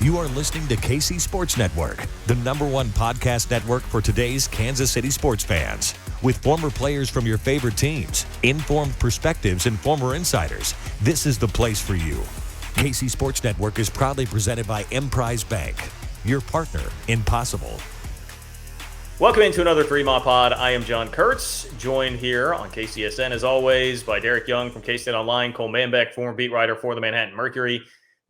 You are listening to KC Sports Network, the #1 podcast network for today's Kansas City sports fans. With former players from your favorite teams, informed perspectives, and former insiders, this is the place for you. KC Sports Network is proudly presented by Emprise Bank, your partner in possible. Welcome into another 3-Mile Pod. I am John Kurtz, joined here on KCSN as always by Derek Young from K-State Online, Cole Manbeck, former beat writer for the Manhattan Mercury.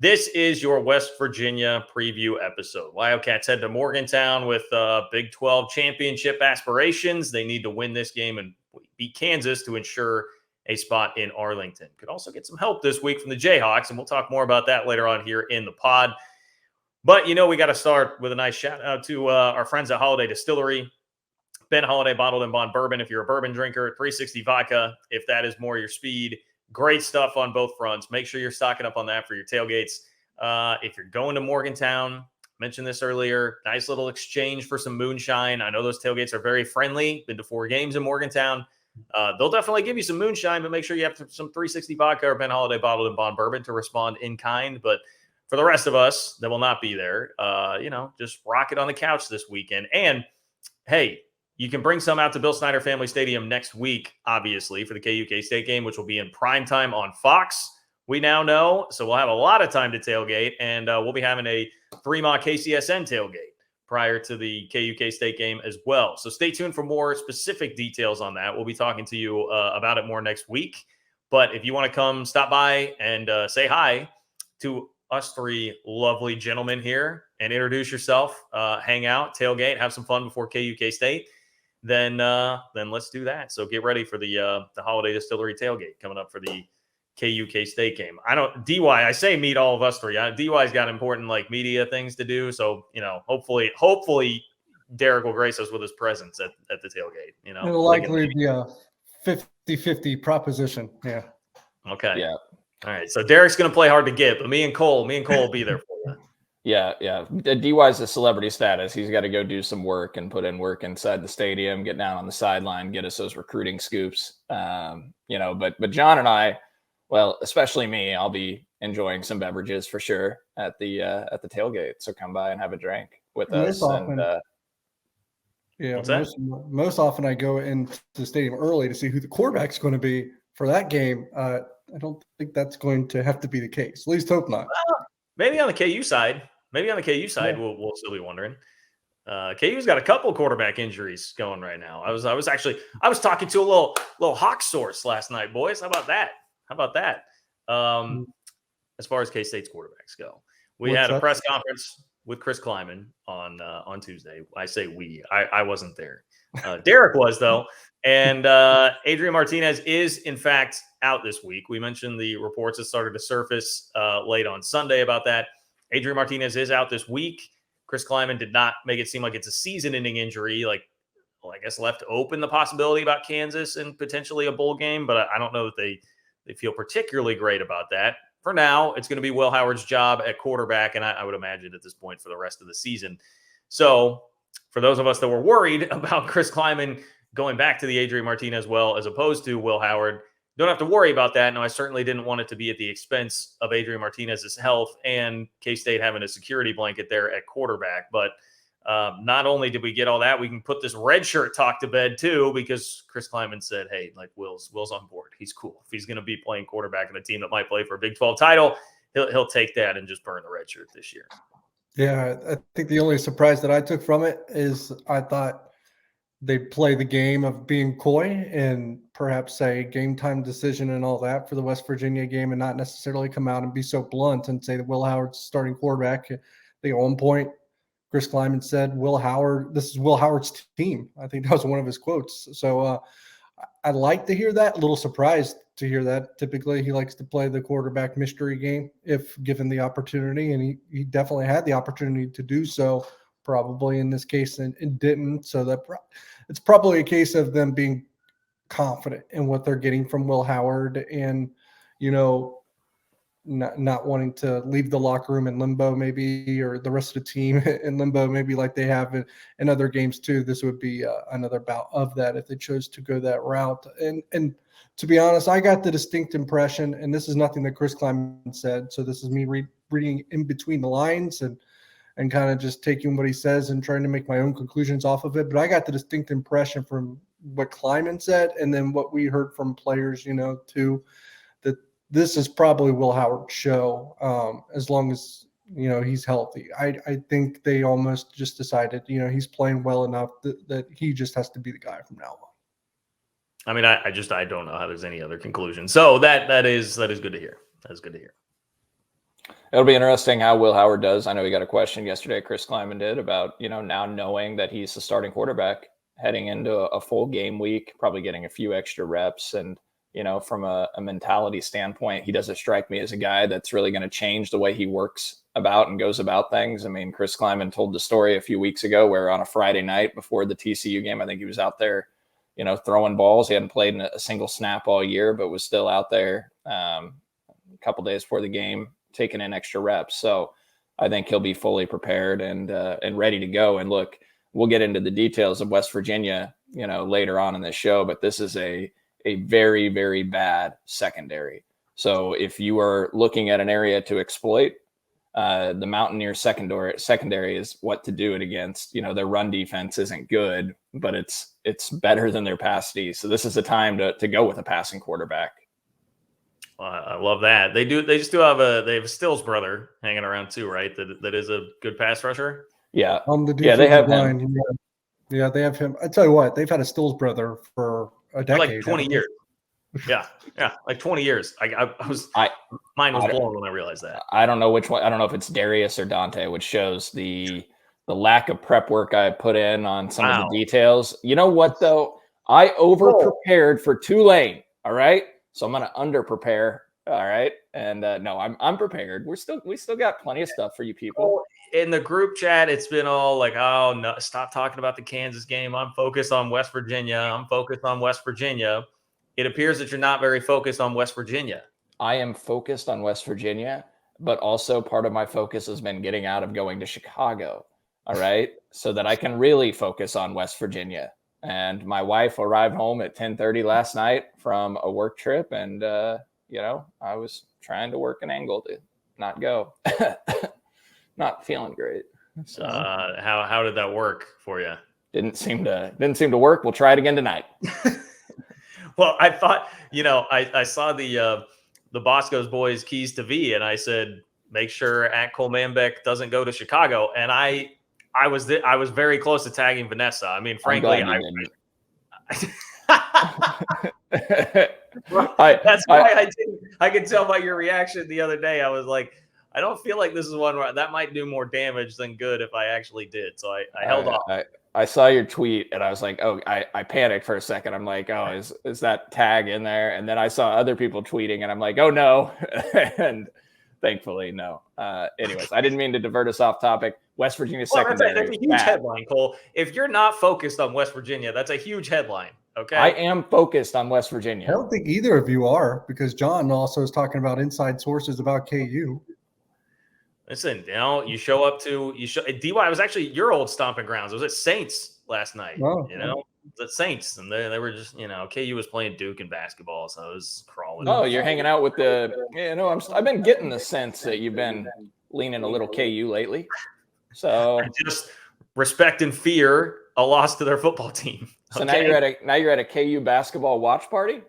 This is your West Virginia preview episode. Wildcats head to Morgantown with Big 12 championship aspirations. They need to win this game and beat Kansas to ensure a spot in Arlington. Could also get some help this week from the Jayhawks, and we'll talk more about that later on here in the pod. But, you know, we got to start with a nice shout out to our friends at Holiday Distillery. Ben Holiday Bottled and Bond Bourbon if you're a bourbon drinker, 360 Vodka if that is more your speed. Great stuff on both fronts. Make sure you're stocking up on that for your tailgates. If you're going to Morgantown, mentioned this earlier, nice little exchange for some moonshine. I know those tailgates are very friendly. Been to 4 games in Morgantown. They'll definitely give you some moonshine, but make sure you have some 360 Vodka or Ben Holiday Bottled and Bond Bourbon to respond in kind. But for the rest of us that will not be there, just rock it on the couch this weekend. And, hey, you can bring some out to Bill Snyder Family Stadium next week, obviously, for the KUK State game, which will be in primetime on Fox, we now know. So we'll have a lot of time to tailgate, and we'll be having a 3-Mile KCSN tailgate prior to the KUK State game as well. So stay tuned for more specific details on that. We'll be talking to you about it more next week. But if you want to come stop by and say hi to us 3 lovely gentlemen here and introduce yourself, hang out, tailgate, have some fun before KUK State, then let's do that. So get ready for the Holiday Distillery tailgate coming up for the KUK State game. I say meet all of us 3. DY's got important media things to do. So, hopefully Derek will grace us with his presence at the tailgate. It'll likely be a 50-50 proposition. Yeah. Okay. Yeah. All right. So Derek's going to play hard to get, but me and Cole will be there for you. Yeah. DY's a celebrity status. He's got to go do some work and put in work inside the stadium, get down on the sideline, get us those recruiting scoops. But John and I, well, especially me, I'll be enjoying some beverages for sure at the tailgate. So come by and have a drink with us. Most often I go into the stadium early to see who the quarterback's going to be for that game. I don't think that's going to have to be the case. At least hope not. Well, maybe on the KU side. Yeah. We'll still be wondering. KU's got a couple quarterback injuries going right now. I was talking to a little Hawk source last night, boys. How about that? As far as K-State's quarterbacks go, we had a press conference with Chris Kleiman on Tuesday. I say we. I wasn't there. Derek was though, and Adrian Martinez is in fact out this week. We mentioned the reports that started to surface late on Sunday about that. Adrian Martinez is out this week. Chris Kleiman did not make it seem like it's a season-ending injury. I guess left open the possibility about Kansas and potentially a bowl game, but I don't know that they feel particularly great about that. For now, it's going to be Will Howard's job at quarterback, and I would imagine at this point for the rest of the season. So for those of us that were worried about Chris Kleiman going back to the Adrian Martinez well as opposed to Will Howard, don't have to worry about that. No, I certainly didn't want it to be at the expense of Adrian Martinez's health and K-State having a security blanket there at quarterback. But not only did we get all that, we can put this red shirt talk to bed too, because Chris Kleiman said, hey, Will's on board. He's cool. If he's going to be playing quarterback in a team that might play for a Big 12 title, he'll take that and just burn the red shirt this year. Yeah, I think the only surprise that I took from it is I thought they'd play the game of being coy and perhaps say game time decision and all that for the West Virginia game and not necessarily come out and be so blunt and say that Will Howard's starting quarterback. At one point, Chris Kleiman said, this is Will Howard's team. I think that was one of his quotes. So I'd like to hear that. A little surprised to hear that. Typically, he likes to play the quarterback mystery game if given the opportunity, and he definitely had the opportunity to do so probably in this case and didn't. So it's probably a case of them being confident in what they're getting from Will Howard and, not wanting to leave the locker room in limbo maybe, or the rest of the team in limbo maybe like they have in other games too. This would be another bout of that if they chose to go that route. And to be honest, I got the distinct impression, and this is nothing that Chris Kleiman said, so this is me reading in between the lines and kind of just taking what he says and trying to make my own conclusions off of it. But I got the distinct impression from what Kleiman said and then what we heard from players, too, that this is probably Will Howard's show as long as, he's healthy. I think they almost just decided, he's playing well enough that he just has to be the guy from now on. I mean, I don't know how there's any other conclusion. So that is good to hear. That's good to hear. It'll be interesting how Will Howard does. I know he got a question yesterday, Chris Kleiman did, about, now knowing that he's the starting quarterback heading into a full game week, probably getting a few extra reps. And, from a mentality standpoint, he doesn't strike me as a guy that's really going to change the way he works about and goes about things. I mean, Chris Kleiman told the story a few weeks ago where on a Friday night before the TCU game, I think he was out there, throwing balls. He hadn't played in a single snap all year, but was still out there a couple days before the game, taking in extra reps. So I think he'll be fully prepared and ready to go. And look, we'll get into the details of West Virginia, later on in this show, but this is a very, very bad secondary. So if you are looking at an area to exploit, the Mountaineers secondary is what to do it against. Their run defense isn't good, but it's better than their pass D. So this is the time to go with a passing quarterback. I love that. They just do have a Stills brother hanging around too, right? That is a good pass rusher. Yeah. They have him. Yeah, they have him. I tell you what, they've had a Stills brother for a decade. Like 20 years. Yeah, like 20 years. Mine was blown when I realized that. I don't know which one. I don't know if it's Darius or Dante, which shows the lack of prep work I put in on some of the details. You know what though? I over prepared for Tulane. All right, so I'm gonna under prepare. All right, and no, I'm prepared. We still got plenty of stuff for you people. In the group chat, it's been all like, oh no, stop talking about the Kansas game. I'm focused on West Virginia. It appears that you're not very focused on West Virginia. I am focused on West Virginia, but also part of my focus has been getting out of going to Chicago. All right. So that I can really focus on West Virginia. And my wife arrived home at 10:30 last night from a work trip. And, I was trying to work an angle to not go. Not feeling great. So how did that work for you? Didn't seem to work. We'll try it again tonight. Well, I thought, I saw the Bosco's boys keys to V, and I said, make sure at Cole Manbeck doesn't go to Chicago. And I was very close to tagging Vanessa. I mean, frankly, that's why I didn't. I could tell by your reaction the other day. I was like, I don't feel like this is one where that might do more damage than good if I actually did. So I held off. I saw your tweet and I was like, oh, I panicked for a second. I'm like, oh, is that tag in there? And then I saw other people tweeting and I'm like, oh no. And thankfully, no. Anyways, I didn't mean to divert us off topic. West Virginia secondary. That's a huge headline, Cole. If you're not focused on West Virginia, that's a huge headline. Okay. I am focused on West Virginia. I don't think either of you are, because John also is talking about inside sources about KU. Listen, you show up to DY. Was actually your old stomping grounds. It was at Saints last night. Oh, it was at Saints, and they were just KU was playing Duke in basketball, so I was crawling. Oh, you're hanging out with I've been getting the sense that you've been leaning a little KU lately. So just respect and fear a loss to their football team. So now you're at a KU basketball watch party?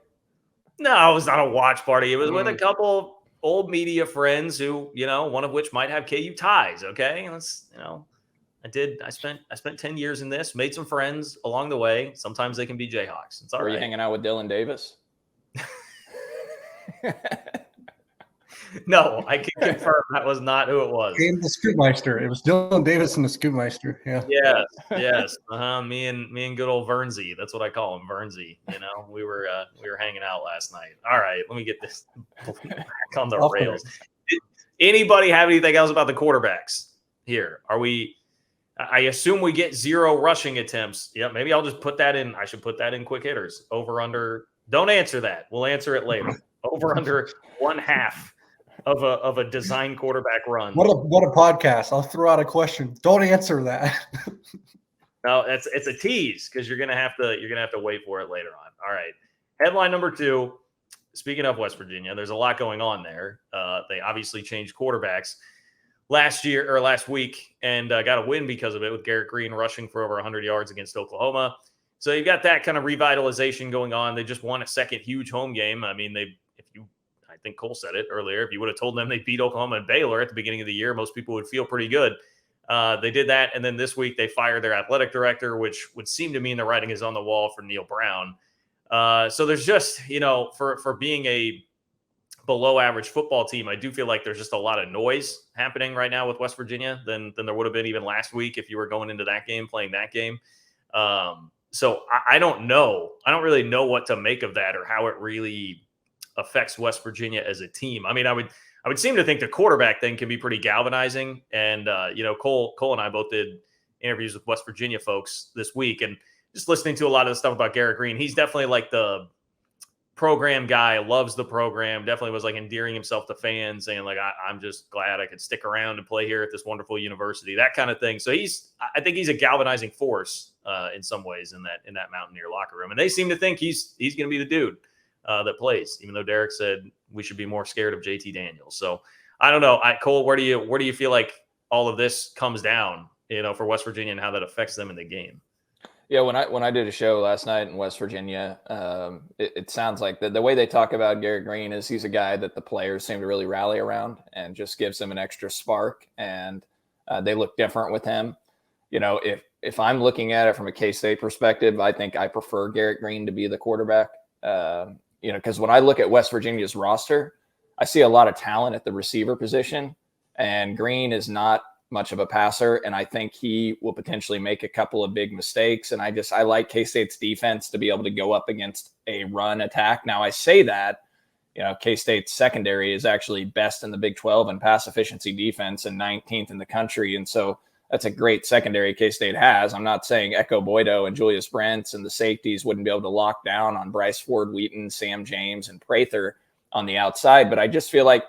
No, it was not a watch party. It was with a couple old media friends who, one of which might have KU ties. Okay. I spent 10 years in this, made some friends along the way. Sometimes they can be Jayhawks. It's all right. Were you hanging out with Dylan Davis? No, I can confirm that was not who it was. And the Scootmeister. It was Dylan Davis and the Scootmeister. Yeah. Yes. Me and good old Vernsey. That's what I call him, Vernsey. We were hanging out last night. All right, let me get this back on the rails. Did anybody have anything else about the quarterbacks here? I assume we get 0 rushing attempts. Yeah, maybe I'll just put that in. I should put that in quick hitters. Over under. Don't answer that. We'll answer it later. Over under 1/2 of a design quarterback run. What a podcast. I'll throw out a question. Don't answer that. No, it's a tease because you're gonna have to wait for it later on. All right. Headline number 2, speaking of West Virginia, there's a lot going on there. They obviously changed quarterbacks last week and got a win because of it, with Garrett Green rushing for over 100 yards against Oklahoma. So you've got that kind of revitalization going on. They just won a second huge home game. I mean, I think Cole said it earlier, if you would have told them they beat Oklahoma and Baylor at the beginning of the year, most people would feel pretty good. They did that. And then this week they fired their athletic director, which would seem to mean the writing is on the wall for Neil Brown. So there's just, for being a below average football team, I do feel like there's just a lot of noise happening right now with West Virginia than there would have been even last week if you were going into that game, playing that game. So I don't know. I don't really know what to make of that or how it really affects West Virginia as a team. I mean, I would seem to think the quarterback thing can be pretty galvanizing. And, Cole and I both did interviews with West Virginia folks this week, and just listening to a lot of the stuff about Garrett Green, he's definitely like the program guy, loves the program, definitely was like endearing himself to fans, saying like, I'm just glad I could stick around and play here at this wonderful university, that kind of thing. So I think he's a galvanizing force in some ways in that Mountaineer locker room. And they seem to think he's going to be the dude that plays, even though Derek said we should be more scared of JT Daniels. So I don't know. Cole, where do you feel like all of this comes down, for West Virginia and how that affects them in the game? Yeah, when I did a show last night in West Virginia, it sounds like the way they talk about Garrett Green is he's a guy that the players seem to really rally around and just gives them an extra spark, and they look different with him. If I'm looking at it from a K-State perspective, I think I prefer Garrett Green to be the quarterback. Because when I look at West Virginia's roster, I see a lot of talent at the receiver position, and Green is not much of a passer, and I think he will potentially make a couple of big mistakes. And I like K-State's defense to be able to go up against a run attack. Now, I say that, K-State's secondary is actually best in the Big 12 in pass efficiency defense and 19th in the country. And so that's a great secondary K-State has. I'm not saying Echo Boydo and Julius Brents and the safeties wouldn't be able to lock down on Bryce Ford Wheaton, Sam James, and Prather on the outside. But I just feel like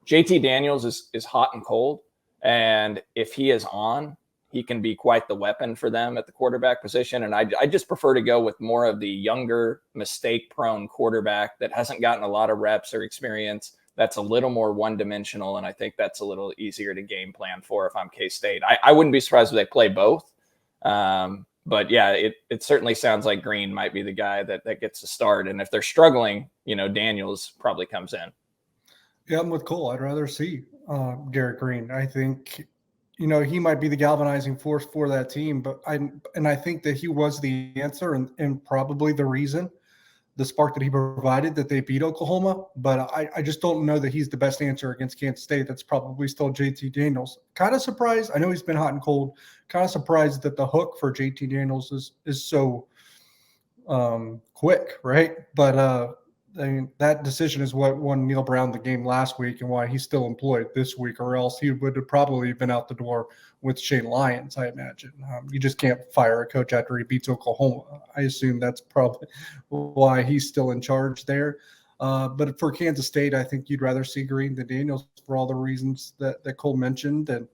JT Daniels is hot and cold. And if he is on, he can be quite the weapon for them at the quarterback position. And I just prefer to go with more of the younger, mistake-prone quarterback that hasn't gotten a lot of reps or experience, that's a little more one-dimensional, and I think that's a little easier to game plan for if I'm K-State. I wouldn't be surprised if they play both. But, yeah, it certainly sounds like Green might be the guy that gets the start. And if they're struggling, Daniels probably comes in. Yeah, I'm with Cole. I'd rather see Garrett Green. I think, he might be the galvanizing force for that team. But I think that he was the answer and probably the reason, the spark that he provided, that they beat Oklahoma. But I just don't know that he's the best answer against Kansas State. That's probably still JT Daniels. Kind of surprised. I know he's been hot and cold. Kind of surprised that the hook for JT Daniels is so quick, right? But that decision is what won Neil Brown the game last week and why he's still employed this week, or else he would have probably been out the door with Shane Lyons, I imagine. You just can't fire a coach after he beats Oklahoma. I assume that's probably why he's still in charge there. But for Kansas State, I think you'd rather see Green than Daniels for all the reasons that Cole mentioned. And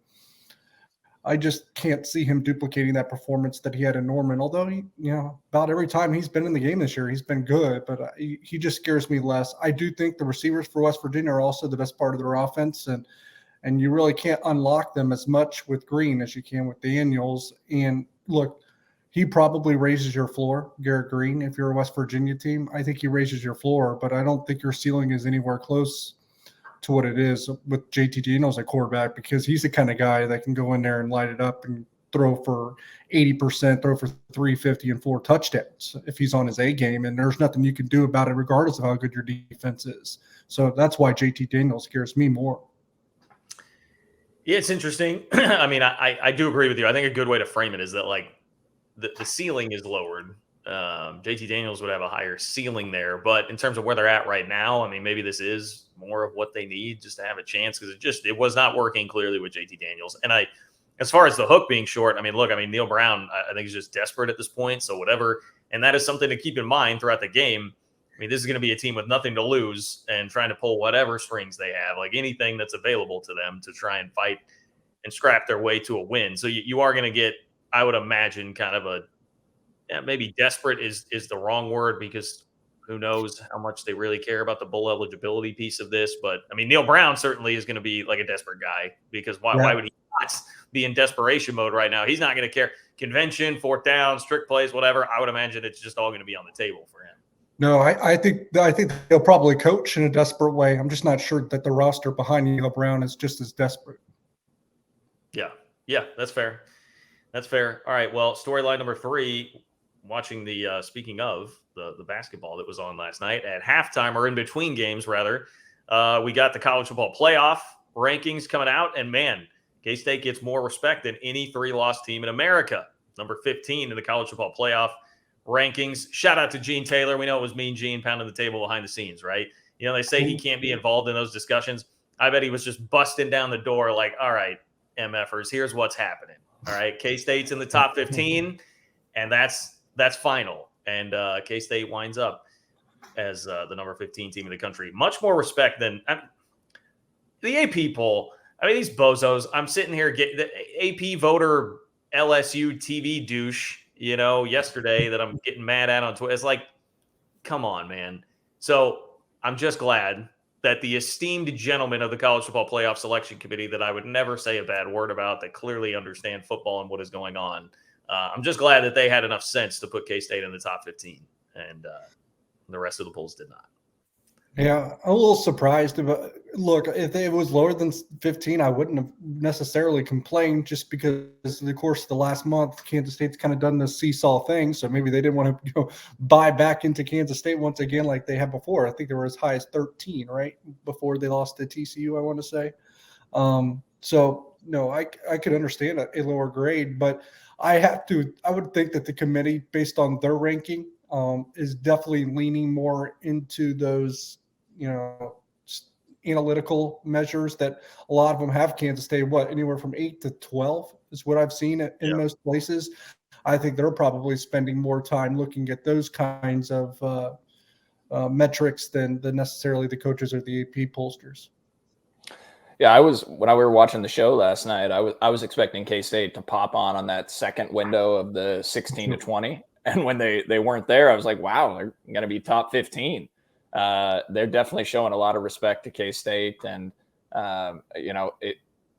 I just can't see him duplicating that performance that he had in Norman. Although about every time he's been in the game this year, he's been good, but he just scares me less. I do think the receivers for West Virginia are also the best part of their offense, and you really can't unlock them as much with Green as you can with Daniels. And look, he probably raises your floor, Garrett Green. If you're a West Virginia team, I think he raises your floor, but I don't think your ceiling is anywhere close to what it is with JT Daniels at quarterback, because he's the kind of guy that can go in there and light it up and throw for 80%, throw for 350 and 4 touchdowns if he's on his A game, and there's nothing you can do about it regardless of how good your defense is. So that's why JT Daniels scares me more. Yeah, it's interesting. I mean, I do agree with you. I think a good way to frame it is that like the ceiling is lowered. JT Daniels would have a higher ceiling there, but in terms of where they're at right now, I mean, maybe this is more of what they need just to have a chance, because it was not working clearly with JT Daniels. And as far as the hook being short, I mean, Neil Brown, I think he's just desperate at this point. So whatever, and that is something to keep in mind throughout the game. I mean, this is going to be a team with nothing to lose and trying to pull whatever strings they have, like anything that's available to them to try and fight and scrap their way to a win. So you are going to get, I would imagine, kind of maybe desperate is the wrong word, because Who knows how much they really care about the bowl eligibility piece of this. But, I mean, Neil Brown certainly is going to be like a desperate guy because why would he not be in desperation mode right now? He's not going to care. Convention, fourth down, strict plays, whatever. I would imagine it's just all going to be on the table for him. No, I think they'll probably coach in a desperate way. I'm just not sure that the roster behind Neil Brown is just as desperate. Yeah, that's fair. That's fair. All right, well, storyline number 3, watching the speaking of the basketball that was on last night at halftime, or in between games rather, we got the college football playoff rankings coming out, and man, K-State gets more respect than any 3-loss team in America. Number 15 in the college football playoff rankings. Shout out to Gene Taylor. We know it was Mean Gene pounding the table behind the scenes, right? You know, they say he can't be involved in those discussions. I bet he was just busting down the door like, all right, MFers, here's what's happening. All right, K-State's in the top 15, and that's final. And K-State winds up as the number 15 team in the country. Much more respect than the AP poll. I mean, these bozos. I'm sitting here getting the AP voter LSU TV douche, you know, yesterday that I'm getting mad at on Twitter. It's like, come on, man. So I'm just glad that the esteemed gentlemen of the College Football Playoff Selection Committee that I would never say a bad word about, that clearly understand football and what is going on, I'm just glad that they had enough sense to put K-State in the top 15, and the rest of the polls did not. Yeah, I'm a little surprised. Look, if it was lower than 15, I wouldn't have necessarily complained, just because in the course of the last month, Kansas State's kind of done this seesaw thing. So maybe they didn't want to buy back into Kansas State once again like they had before. I think they were as high as 13, right, before they lost to TCU, I want to say. So, no, I could understand a lower grade, but I would think that the committee, based on their ranking, is definitely leaning more into those, analytical measures that a lot of them have Kansas State, anywhere from 8 to 12 is what I've seen in most places. I think they're probably spending more time looking at those kinds of metrics than necessarily the coaches or the AP pollsters. Yeah, when we were watching the show last night, I was expecting K-State to pop on that second window of the 16 to 20. And when they weren't there, I was like, wow, they're going to be top 15. They're definitely showing a lot of respect to K-State. And,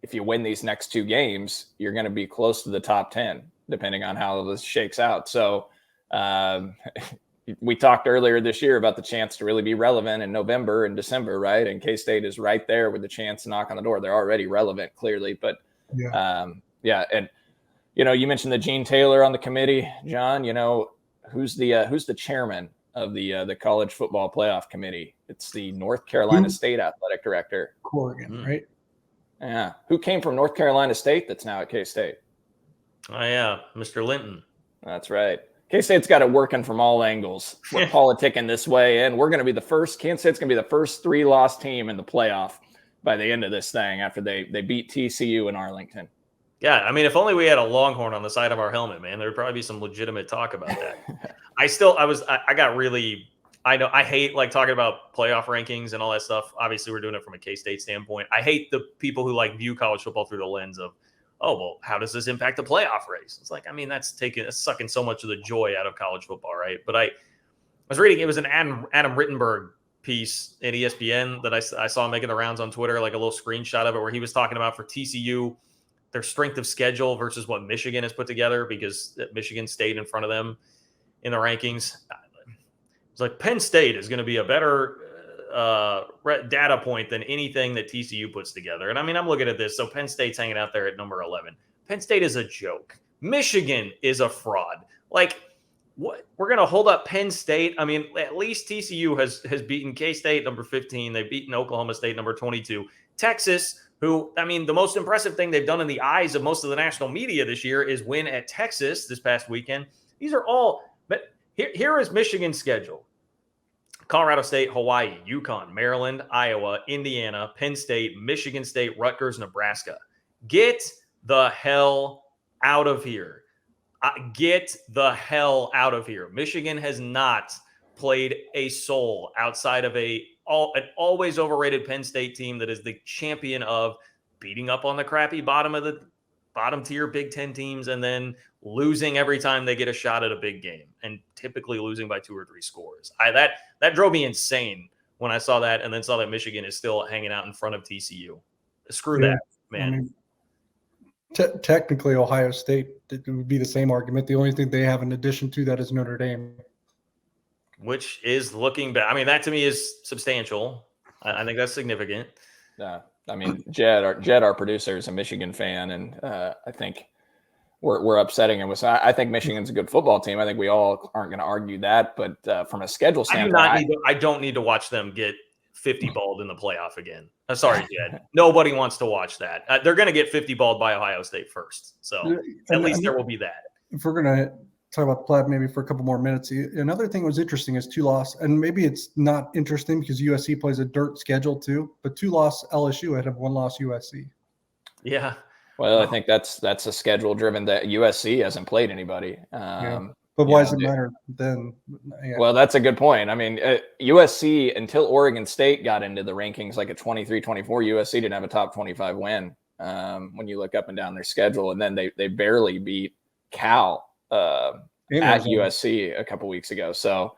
if you win these next 2 games, you're going to be close to the top 10, depending on how this shakes out. So we talked earlier this year about the chance to really be relevant in November and December, right? And K-State is right there with the chance to knock on the door. They're already relevant, clearly. But, and you mentioned the Gene Taylor on the committee, John. Who's the chairman of the College Football Playoff Committee? It's the North Carolina State Athletic Director. Corrigan, right? Yeah. Who came from North Carolina State that's now at K-State? Oh, yeah, Mr. Linton. That's right. K-State's got it working from all angles. We're politicking this way, and we're going to be Kansas State's going to be the first 3-loss team in the playoff by the end of this thing after they beat TCU in Arlington. Yeah, I mean, if only we had a Longhorn on the side of our helmet, man, there'd probably be some legitimate talk about that. I hate like talking about playoff rankings and all that stuff. Obviously, we're doing it from a K-State standpoint. I hate the people who like view college football through the lens of, oh, well, how does this impact the playoff race? It's like, I mean, that's sucking so much of the joy out of college football, right? But I was reading, it was an Adam Rittenberg piece in ESPN that I saw making the rounds on Twitter, like a little screenshot of it, where he was talking about for TCU, their strength of schedule versus what Michigan has put together, because Michigan stayed in front of them in the rankings. It's like Penn State is going to be a better data point than anything that TCU puts together. And I mean, I'm looking at this. So Penn State's hanging out there at number 11. Penn State is a joke. Michigan is a fraud. Like, what? We're going to hold up Penn State. I mean, at least TCU has beaten K-State, number 15. They've beaten Oklahoma State, number 22. Texas, who, I mean, the most impressive thing they've done in the eyes of most of the national media this year is win at Texas this past weekend. These are all, but here is Michigan's schedule. Colorado State, Hawaii, UConn, Maryland, Iowa, Indiana, Penn State, Michigan State, Rutgers, Nebraska. Get the hell out of here. Get the hell out of here. Michigan has not played a soul outside of an always overrated Penn State team that is the champion of beating up on the crappy bottom of the bottom tier Big Ten teams and then losing every time they get a shot at a big game, and typically losing by 2 or 3 scores. That drove me insane when I saw that, and then saw that Michigan is still hanging out in front of TCU. Screw that, man. I mean, technically, Ohio State, it would be the same argument. The only thing they have in addition to that is Notre Dame, which is looking bad. I mean, that to me is substantial. I think that's significant. Yeah. I mean, Jed, our producer, is a Michigan fan, and I think we're upsetting him. I think Michigan's a good football team. I think we all aren't going to argue that. But from a schedule standpoint, I don't need to watch them get 50-balled in the playoff again. Sorry, Jed. Nobody wants to watch that. They're going to get 50-balled by Ohio State first. So at least there will be that. If we're going to talk about the playoff maybe for a couple more minutes, another thing that was interesting is 2-loss. And maybe it's not interesting because USC plays a dirt schedule too. But 2-loss LSU ahead of 1-loss USC. Yeah. Well, I think that's a schedule driven that USC hasn't played anybody. But why does it matter then? Yeah. Well, that's a good point. I mean, USC, until Oregon State got into the rankings like a 23-24, USC didn't have a top 25 win when you look up and down their schedule. And then they barely beat Cal at USC a couple weeks ago. So,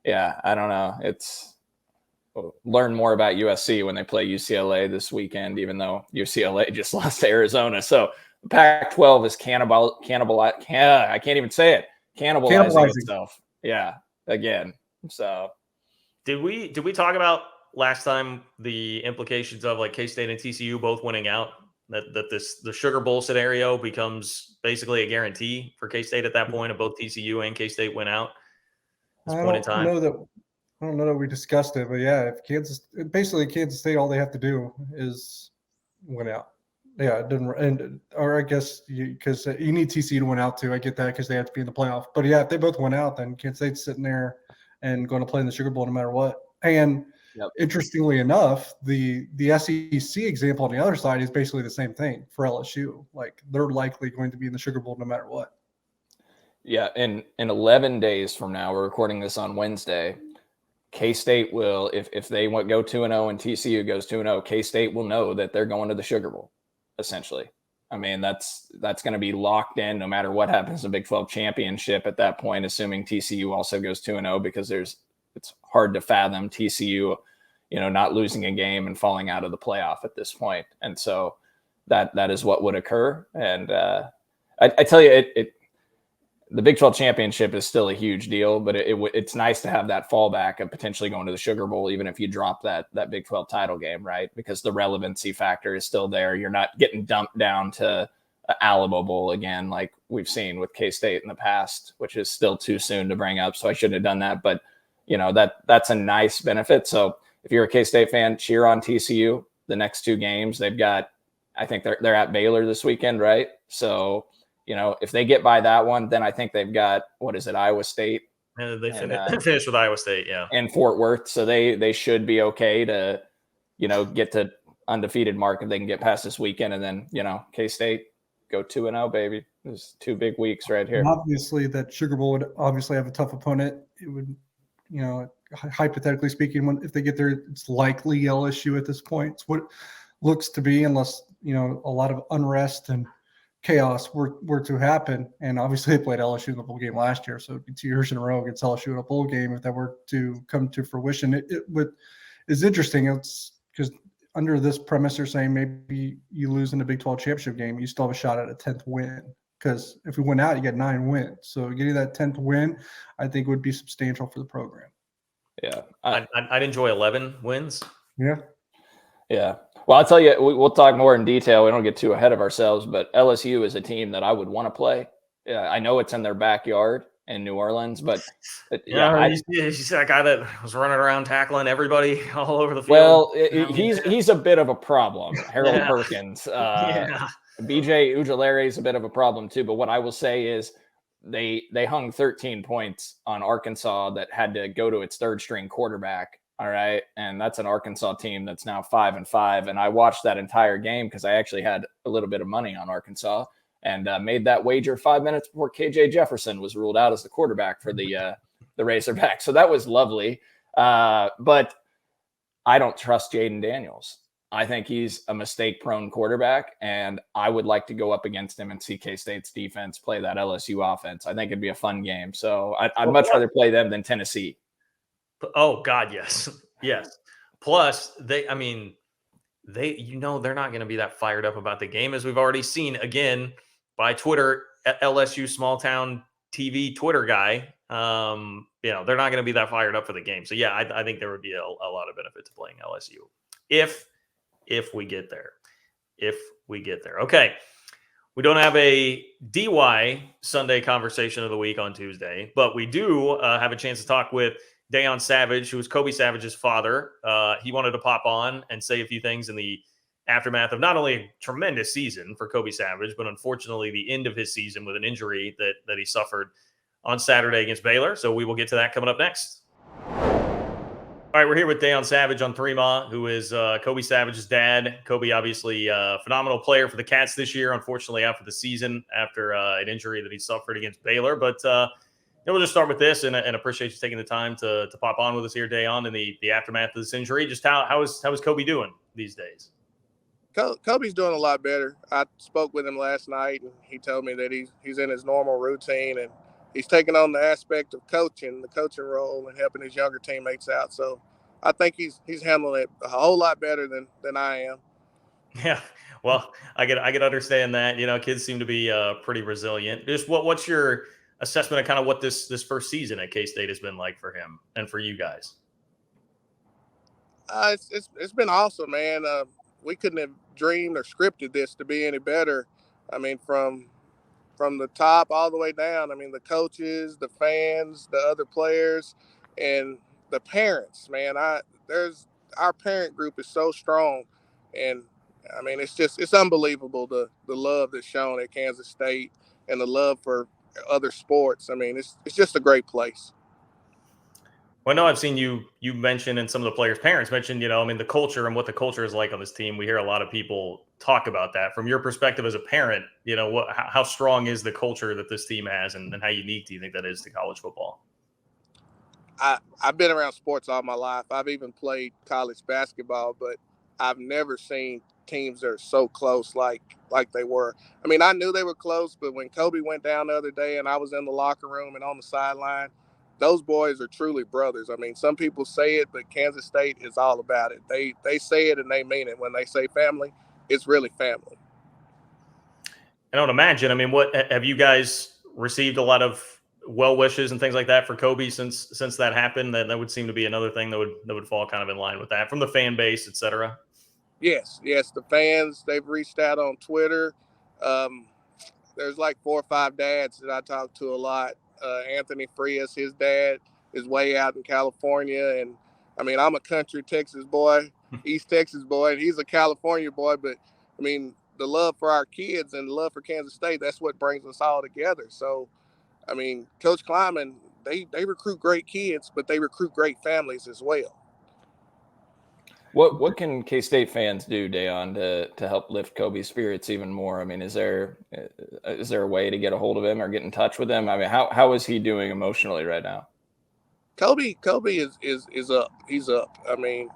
yeah, I don't know. We'll learn more about USC when they play UCLA this weekend, even though UCLA just lost to Arizona. So the Pac-12 is I can't even say it. Cannibalizing itself. Yeah, again. So did we talk about last time the implications of like K-State and TCU both winning out? That the Sugar Bowl scenario becomes basically a guarantee for K-State at that point, if both TCU and K-State went out at this point in time. I don't know that we discussed it, but yeah, if Kansas State, all they have to do is win out. Yeah, it didn't end, or I guess because you need TCU to win out too. I get that because they have to be in the playoff. But yeah, if they both went out, then Kansas State's sitting there and going to play in the Sugar Bowl no matter what. And interestingly enough, the SEC example on the other side is basically the same thing for LSU. Like they're likely going to be in the Sugar Bowl no matter what. Yeah, in 11 days from now, we're recording this on Wednesday. K-State will, if they go 2-0 and TCU goes 2-0, K-State will know that they're going to the Sugar Bowl. Essentially, I mean that's going to be locked in no matter what happens in the Big 12 championship at that point, assuming TCU also goes 2-0, because it's hard to fathom TCU, not losing a game and falling out of the playoff at this point, and so that is what would occur. And I tell you, the Big 12 championship is still a huge deal, but it's nice to have that fallback of potentially going to the Sugar Bowl, even if you drop that Big 12 title game, right? Because the relevancy factor is still there. You're not getting dumped down to Alamo Bowl again, like we've seen with K-State in the past, which is still too soon to bring up. So I shouldn't have done that, but that's a nice benefit. So if you're a K-State fan, cheer on TCU the next 2 games. They've got, I think they're at Baylor this weekend, right? So, if they get by that one, then I think they've got, Iowa State. And they finish with Iowa State, yeah. And Fort Worth. So they should be okay to, get to undefeated mark if they can get past this weekend. And then, K-State go 2-0, baby. There's 2 big weeks right here. And obviously, that Sugar Bowl would obviously have a tough opponent. It would, hypothetically speaking, if they get there, it's likely LSU at this point. It's what it looks to be, unless, a lot of unrest and chaos were to happen. And obviously they played LSU in the bowl game last year, so it'd be 2 years in a row against LSU in a bowl game if that were to come to fruition. It is interesting. It's because under this premise, they're saying maybe you lose in the Big 12 championship game, you still have a shot at a 10th win. Because if we went out, you get 9 wins. So getting that 10th win, I think, would be substantial for the program. Yeah, I'd enjoy 11 wins. Yeah. Yeah. Well, I'll tell you, we'll talk more in detail. We don't get too ahead of ourselves, but LSU is a team that I would want to play. I know it's in their backyard in New Orleans, but you see that guy that was running around tackling everybody all over the field. Well, he's a bit of a problem. Harold Perkins, BJ Ujulari is a bit of a problem too. But what I will say is they hung 13 points on Arkansas that had to go to its 3rd string quarterback. All right. And that's an Arkansas team that's now 5-5. And I watched that entire game because I actually had a little bit of money on Arkansas and made that wager 5 minutes before KJ Jefferson was ruled out as the quarterback for the Razorbacks. So that was lovely. But I don't trust Jaden Daniels. I think he's a mistake-prone quarterback, and I would like to go up against him and see K-State's defense play that LSU offense. I think it'd be a fun game. So I'd much rather play them than Tennessee. Oh, God, yes. Yes. Plus, they're not going to be that fired up about the game, as we've already seen, again, by Twitter, LSU small-town TV Twitter guy. They're not going to be that fired up for the game. So, yeah, I think there would be a lot of benefit to playing LSU if we get there. Okay. We don't have a DY Sunday conversation of the week on Tuesday, but we do have a chance to talk with Dayon Savage, who is Kobe Savage's father. He wanted to pop on and say a few things in the aftermath of not only a tremendous season for Kobe Savage, but unfortunately the end of his season with an injury that he suffered on Saturday against Baylor. So we will get to that coming up next. All right, we're here with Dayon Savage on 3Ma, who is Kobe Savage's dad. Kobe, obviously, a phenomenal player for the Cats this year, unfortunately out for the season after an injury that he suffered against Baylor. But we'll just start with this, and appreciate you taking the time to pop on with us here, Dayon, in the aftermath of this injury. Just how is Kobe doing these days? Kobe's doing a lot better. I spoke with him last night, and he told me that he's in his normal routine, and he's taking on the aspect of coaching, the coaching role, and helping his younger teammates out. So I think he's handling it a whole lot better than I am. Yeah, well, I could understand that. Kids seem to be pretty resilient. Just what's your assessment of kind of what this first season at K-State has been like for him and for you guys? It's been awesome, man. We couldn't have dreamed or scripted this to be any better. I mean, from the top all the way down. I mean, the coaches, the fans, the other players, and the parents, man. Our parent group is so strong, and I mean, it's unbelievable the love that's shown at Kansas State and the love for other sports. I mean, it's just a great place. Well, I know I've seen you mention, and some of the players' parents mentioned, the culture and what the culture is like on this team. We hear a lot of people talk about that. From your perspective as a parent, how strong is the culture that this team has, and how unique do you think that is to college football? I've been around sports all my life. I've even played college basketball, but I've never seen teams that are so close like they were. I mean, I knew they were close, but when Kobe went down the other day and I was in the locker room and on the sideline, those boys are truly brothers. I mean, some people say it, but Kansas State is all about it. They say it and they mean it. When they say family, it's really family. I don't imagine. I mean, what have you guys received a lot of well wishes and things like that for Kobe since that happened? That would seem to be another thing that would fall kind of in line with that from the fan base, et cetera. Yes. The fans, they've reached out on Twitter. There's like 4 or 5 dads that I talk to a lot. Anthony Frias, his dad is way out in California. And I mean, I'm a country Texas boy, East Texas boy, and he's a California boy. But I mean, the love for our kids and the love for Kansas State, that's what brings us all together. So, I mean, Coach Kleiman, they recruit great kids, but they recruit great families as well. What can K-State fans do, Dayon, to help lift Kobe's spirits even more? I mean, is there a way to get a hold of him or get in touch with him? I mean, how is he doing emotionally right now? Kobe is up. He's up. I mean,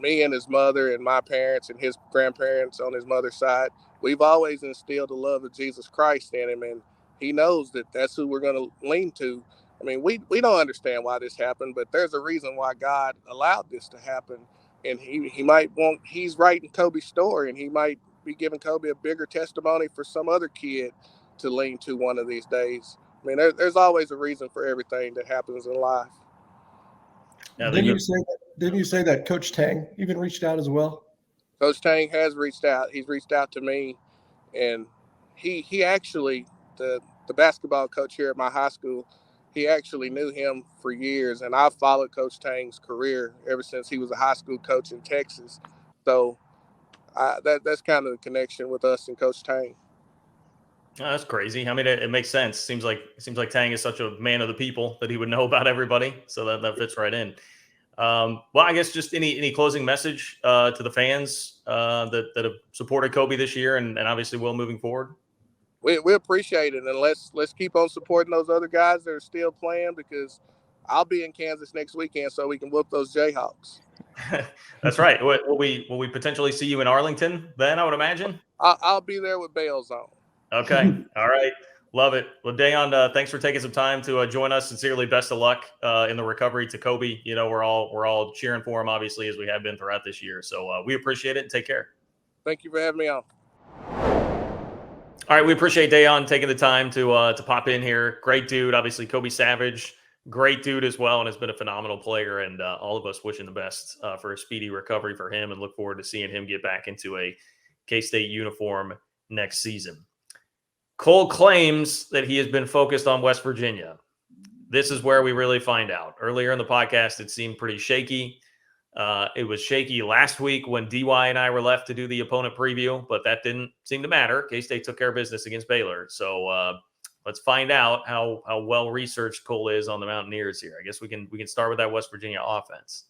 me and his mother and my parents and his grandparents on his mother's side, we've always instilled the love of Jesus Christ in him, and he knows that that's who we're going to lean to. I mean, we don't understand why this happened, but there's a reason why God allowed this to happen. And he's writing Kobe's story, and he might be giving Kobe a bigger testimony for some other kid to lean to one of these days. I mean, there's always a reason for everything that happens in life. Yeah, Didn't you say that Coach Tang even reached out as well? Coach Tang has reached out. He's reached out to me, and he actually, the basketball coach here at my high school, he actually knew him for years, and I've followed Coach Tang's career ever since he was a high school coach in Texas. So that's kind of the connection with us and Coach Tang. Oh, that's crazy. I mean, it makes sense. Seems like Tang is such a man of the people that he would know about everybody. So that fits right in. Well, I guess just any closing message to the fans that have supported Kobe this year and obviously will moving forward. We appreciate it, and let's keep on supporting those other guys that are still playing, because I'll be in Kansas next weekend so we can whoop those Jayhawks. That's right. Will we potentially see you in Arlington then, I would imagine? I'll be there with bells on. Okay. All right. Love it. Well, Dayon, thanks for taking some time to join us. Sincerely, best of luck in the recovery to Kobe. You know, we're all cheering for him, obviously, as we have been throughout this year. So we appreciate it and take care. Thank you for having me on. All right, we appreciate Dayon taking the time to pop in here. Great dude, obviously. Kobe Savage, great dude as well, and has been a phenomenal player. And all of us wishing the best for a speedy recovery for him, and look forward to seeing him get back into a K-State uniform next season. Cole claims that he has been focused on West Virginia. This is where we really find out. Earlier in the podcast, it seemed pretty shaky. It was shaky last week when DY and I were left to do the opponent preview, but that didn't seem to matter. K-State took care of business against Baylor. So let's find out how well-researched Cole is on the Mountaineers here. I guess we can start with that West Virginia offense.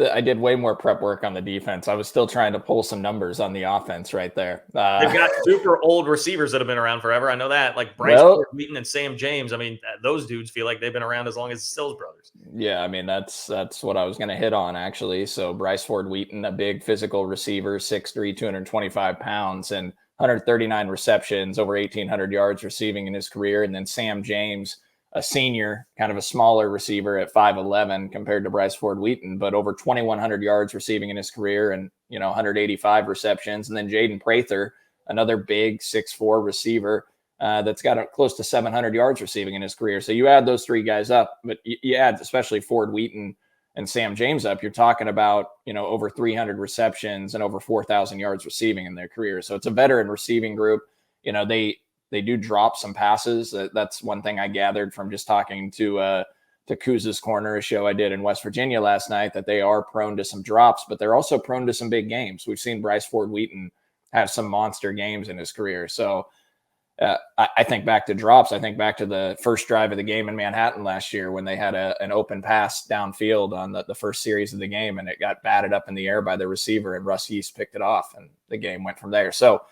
I did way more prep work on the defense. I was still trying to pull some numbers on the offense right there. They've got super old receivers that have been around forever. I know that, like Bryce Wheaton and Sam James. I mean, those dudes feel like they've been around as long as the Stills brothers. Yeah, I mean, that's what I was going to hit on, actually. So Bryce Ford Wheaton, a big physical receiver, 6'3", 225 pounds, and 139 receptions, over 1,800 yards receiving in his career. And then Sam James, a senior, kind of a smaller receiver at 5'11" compared to Bryce Ford Wheaton, but over 2,100 yards receiving in his career and, 185 receptions. And then Jaden Prather, another big 6'4" receiver that's got close to 700 yards receiving in his career. So you add those three guys up, but you add especially Ford Wheaton and Sam James up, you're talking about, over 300 receptions and over 4,000 yards receiving in their career. So it's a veteran receiving group. They do drop some passes. That's one thing I gathered from just talking to Kuz's Corner, a show I did in West Virginia last night, that they are prone to some drops, but they're also prone to some big games. We've seen Bryce Ford Wheaton have some monster games in his career. So I think back to drops. I think back to the first drive of the game in Manhattan last year when they had an open pass downfield on the first series of the game, and it got batted up in the air by the receiver, and Russ Yeast picked it off, and the game went from there. So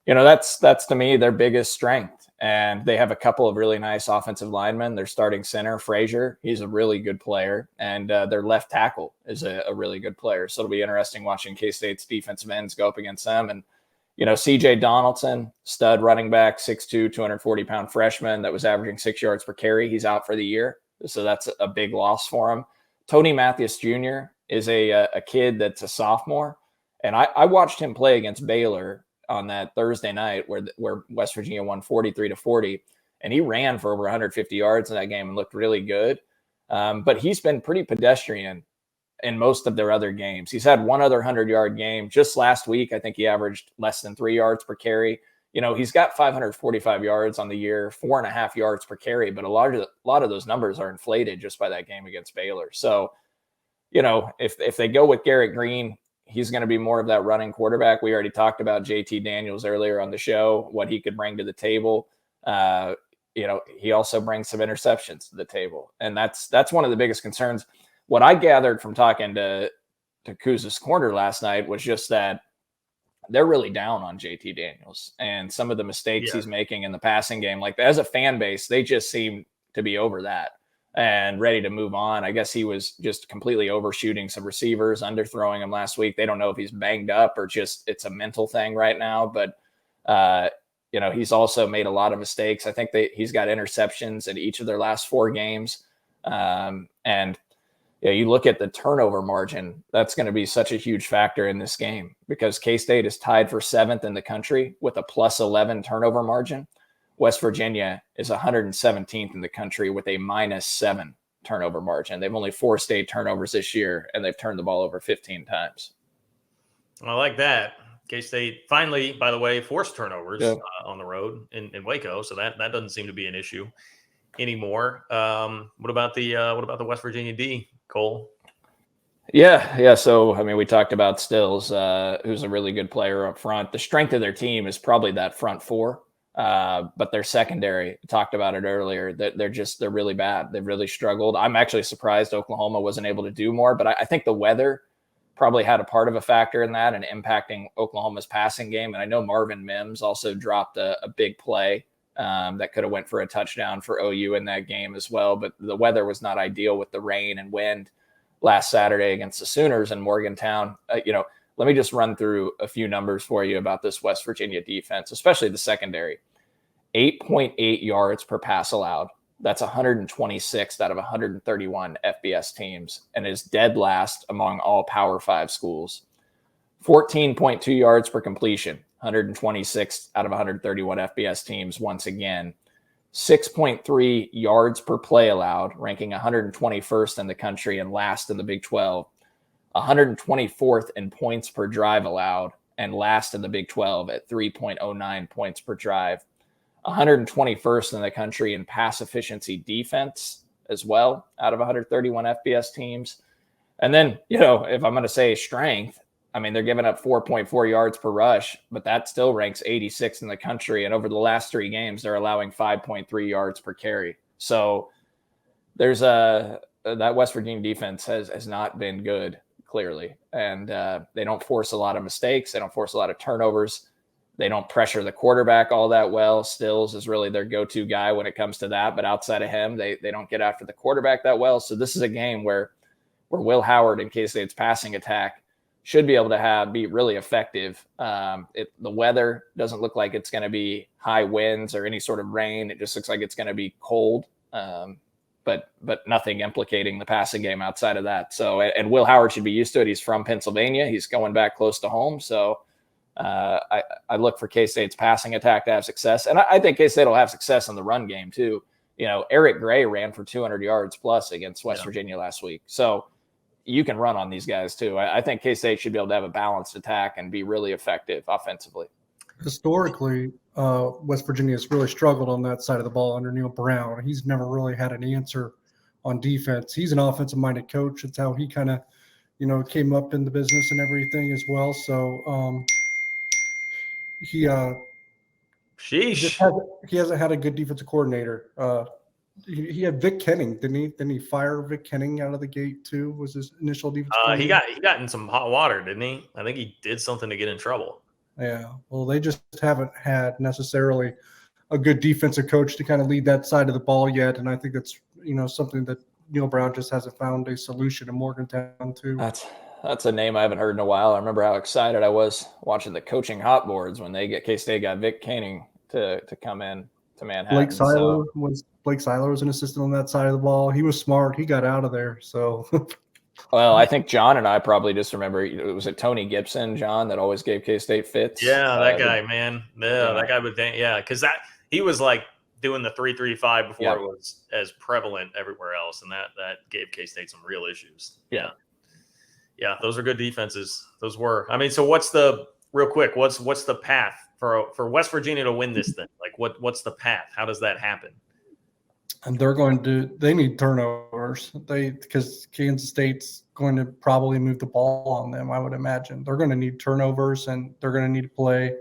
that's to me their biggest strength. And they have a couple of really nice offensive linemen. Their starting center, Frazier, he's a really good player. And their left tackle is a really good player. So it'll be interesting watching K-State's defensive ends go up against them. And, CJ Donaldson, stud running back, 6'2", 240-pound freshman that was averaging 6 yards per carry. He's out for the year. So that's a big loss for him. Tony Mathias Jr. is a kid that's a sophomore. And I watched him play against Baylor on that Thursday night where West Virginia won 43-40, and he ran for over 150 yards in that game and looked really good. But he's been pretty pedestrian in most of their other games. He's had one other 100-yard game. Just last week, I think he averaged less than 3 yards per carry. He's got 545 yards on the year, 4.5 yards per carry, but a lot of those numbers are inflated just by that game against Baylor. So, if they go with Garrett Green, he's going to be more of that running quarterback. We already talked about JT Daniels earlier on the show, what he could bring to the table. He also brings some interceptions to the table. And that's one of the biggest concerns. What I gathered from talking to Kuz's Corner last night was just that they're really down on JT Daniels and some of the mistakes he's making in the passing game. Like, as a fan base, they just seem to be over that and ready to move on. I guess he was just completely overshooting some receivers, underthrowing them last week. They don't know if he's banged up or just it's a mental thing right now. But, he's also made a lot of mistakes. I think he's got interceptions in each of their last 4 games. You look at the turnover margin, that's going to be such a huge factor in this game because K-State is tied for 7th in the country with a +11 turnover margin. West Virginia is 117th in the country with a -7 turnover margin. They've only forced 8 turnovers this year, and they've turned the ball over 15 times. I like that. K-State finally, by the way, forced turnovers on the road in Waco, so that doesn't seem to be an issue anymore. What about the West Virginia D, Cole? Yeah. So, I mean, we talked about Stills, who's a really good player up front. The strength of their team is probably that front 4. But their secondary, talked about it earlier, that they're really bad. They've really struggled. I'm actually surprised Oklahoma wasn't able to do more, but I think the weather probably had a part of a factor in that and impacting Oklahoma's passing game. And I know Marvin Mims also dropped a big play that could have went for a touchdown for OU in that game as well. But the weather was not ideal with the rain and wind. last Saturday against the Sooners in Morgantown. Let me just run through a few numbers for you about this West Virginia defense, especially the secondary. 8.8 yards per pass allowed. That's 126th out of 131 FBS teams and is dead last among all Power 5 schools. 14.2 yards per completion, 126th out of 131 FBS teams once again. 6.3 yards per play allowed, ranking 121st in the country and last in the Big 12. 124th in points per drive allowed and last in the Big 12 at 3.09 points per drive. 121st in the country in pass efficiency defense as well out of 131 FBS teams. And then, if I'm going to say strength, I mean, they're giving up 4.4 yards per rush, but that still ranks 86th in the country. And over the last 3 games, they're allowing 5.3 yards per carry. So there's that West Virginia defense has not been good, clearly. And they don't force a lot of mistakes. They don't force a lot of turnovers. They don't pressure the quarterback all that well. Stills is really their go-to guy when it comes to that. But outside of him, they don't get after the quarterback that well. So this is a game where Will Howard and K-State's passing attack should be able to be really effective. The weather doesn't look like it's going to be high winds or any sort of rain. It just looks like it's going to be cold, but nothing implicating the passing game outside of that. So, and Will Howard should be used to it. He's from Pennsylvania. He's going back close to home. So I look for K-State's passing attack to have success. And I think K-State will have success in the run game too. Eric Gray ran for 200 yards plus against West Virginia last week. So you can run on these guys too. I think K-State should be able to have a balanced attack and be really effective offensively. Historically, West Virginia has really struggled on that side of the ball under Neil Brown. He's never really had an answer on defense. He's an offensive-minded coach. It's how he kind of, came up in the business and everything as well. So he hasn't had a good defensive coordinator. He had Vic Kenning, didn't he? Didn't he fire Vic Kenning out of the gate too? Was his initial defense? He got in some hot water, didn't he? I think he did something to get in trouble. Yeah. Well, they just haven't had necessarily a good defensive coach to kind of lead that side of the ball yet, and I think that's something that Neil Brown just hasn't found a solution in Morgantown too. That's a name I haven't heard in a while. I remember how excited I was watching the coaching hot boards when K-State got Vic Kenning to come in to Manhattan. Blake Seiler was an assistant on that side of the ball. He was smart. He got out of there. So, well, I think John and I probably just remember was it Tony Gibson, John, that always gave K-State fits. Yeah, that guy, man. Yeah, that guy would. Yeah, because he was like doing the 3-3-5 before it was as prevalent everywhere else, and that gave K-State some real issues. Yeah, those are good defenses. Those were. I mean, so what's the path for West Virginia to win this thing? Like, what's the path? How does that happen? And they need turnovers. Because Kansas State's going to probably move the ball on them, I would imagine. They're going to need turnovers, and they're going to need to play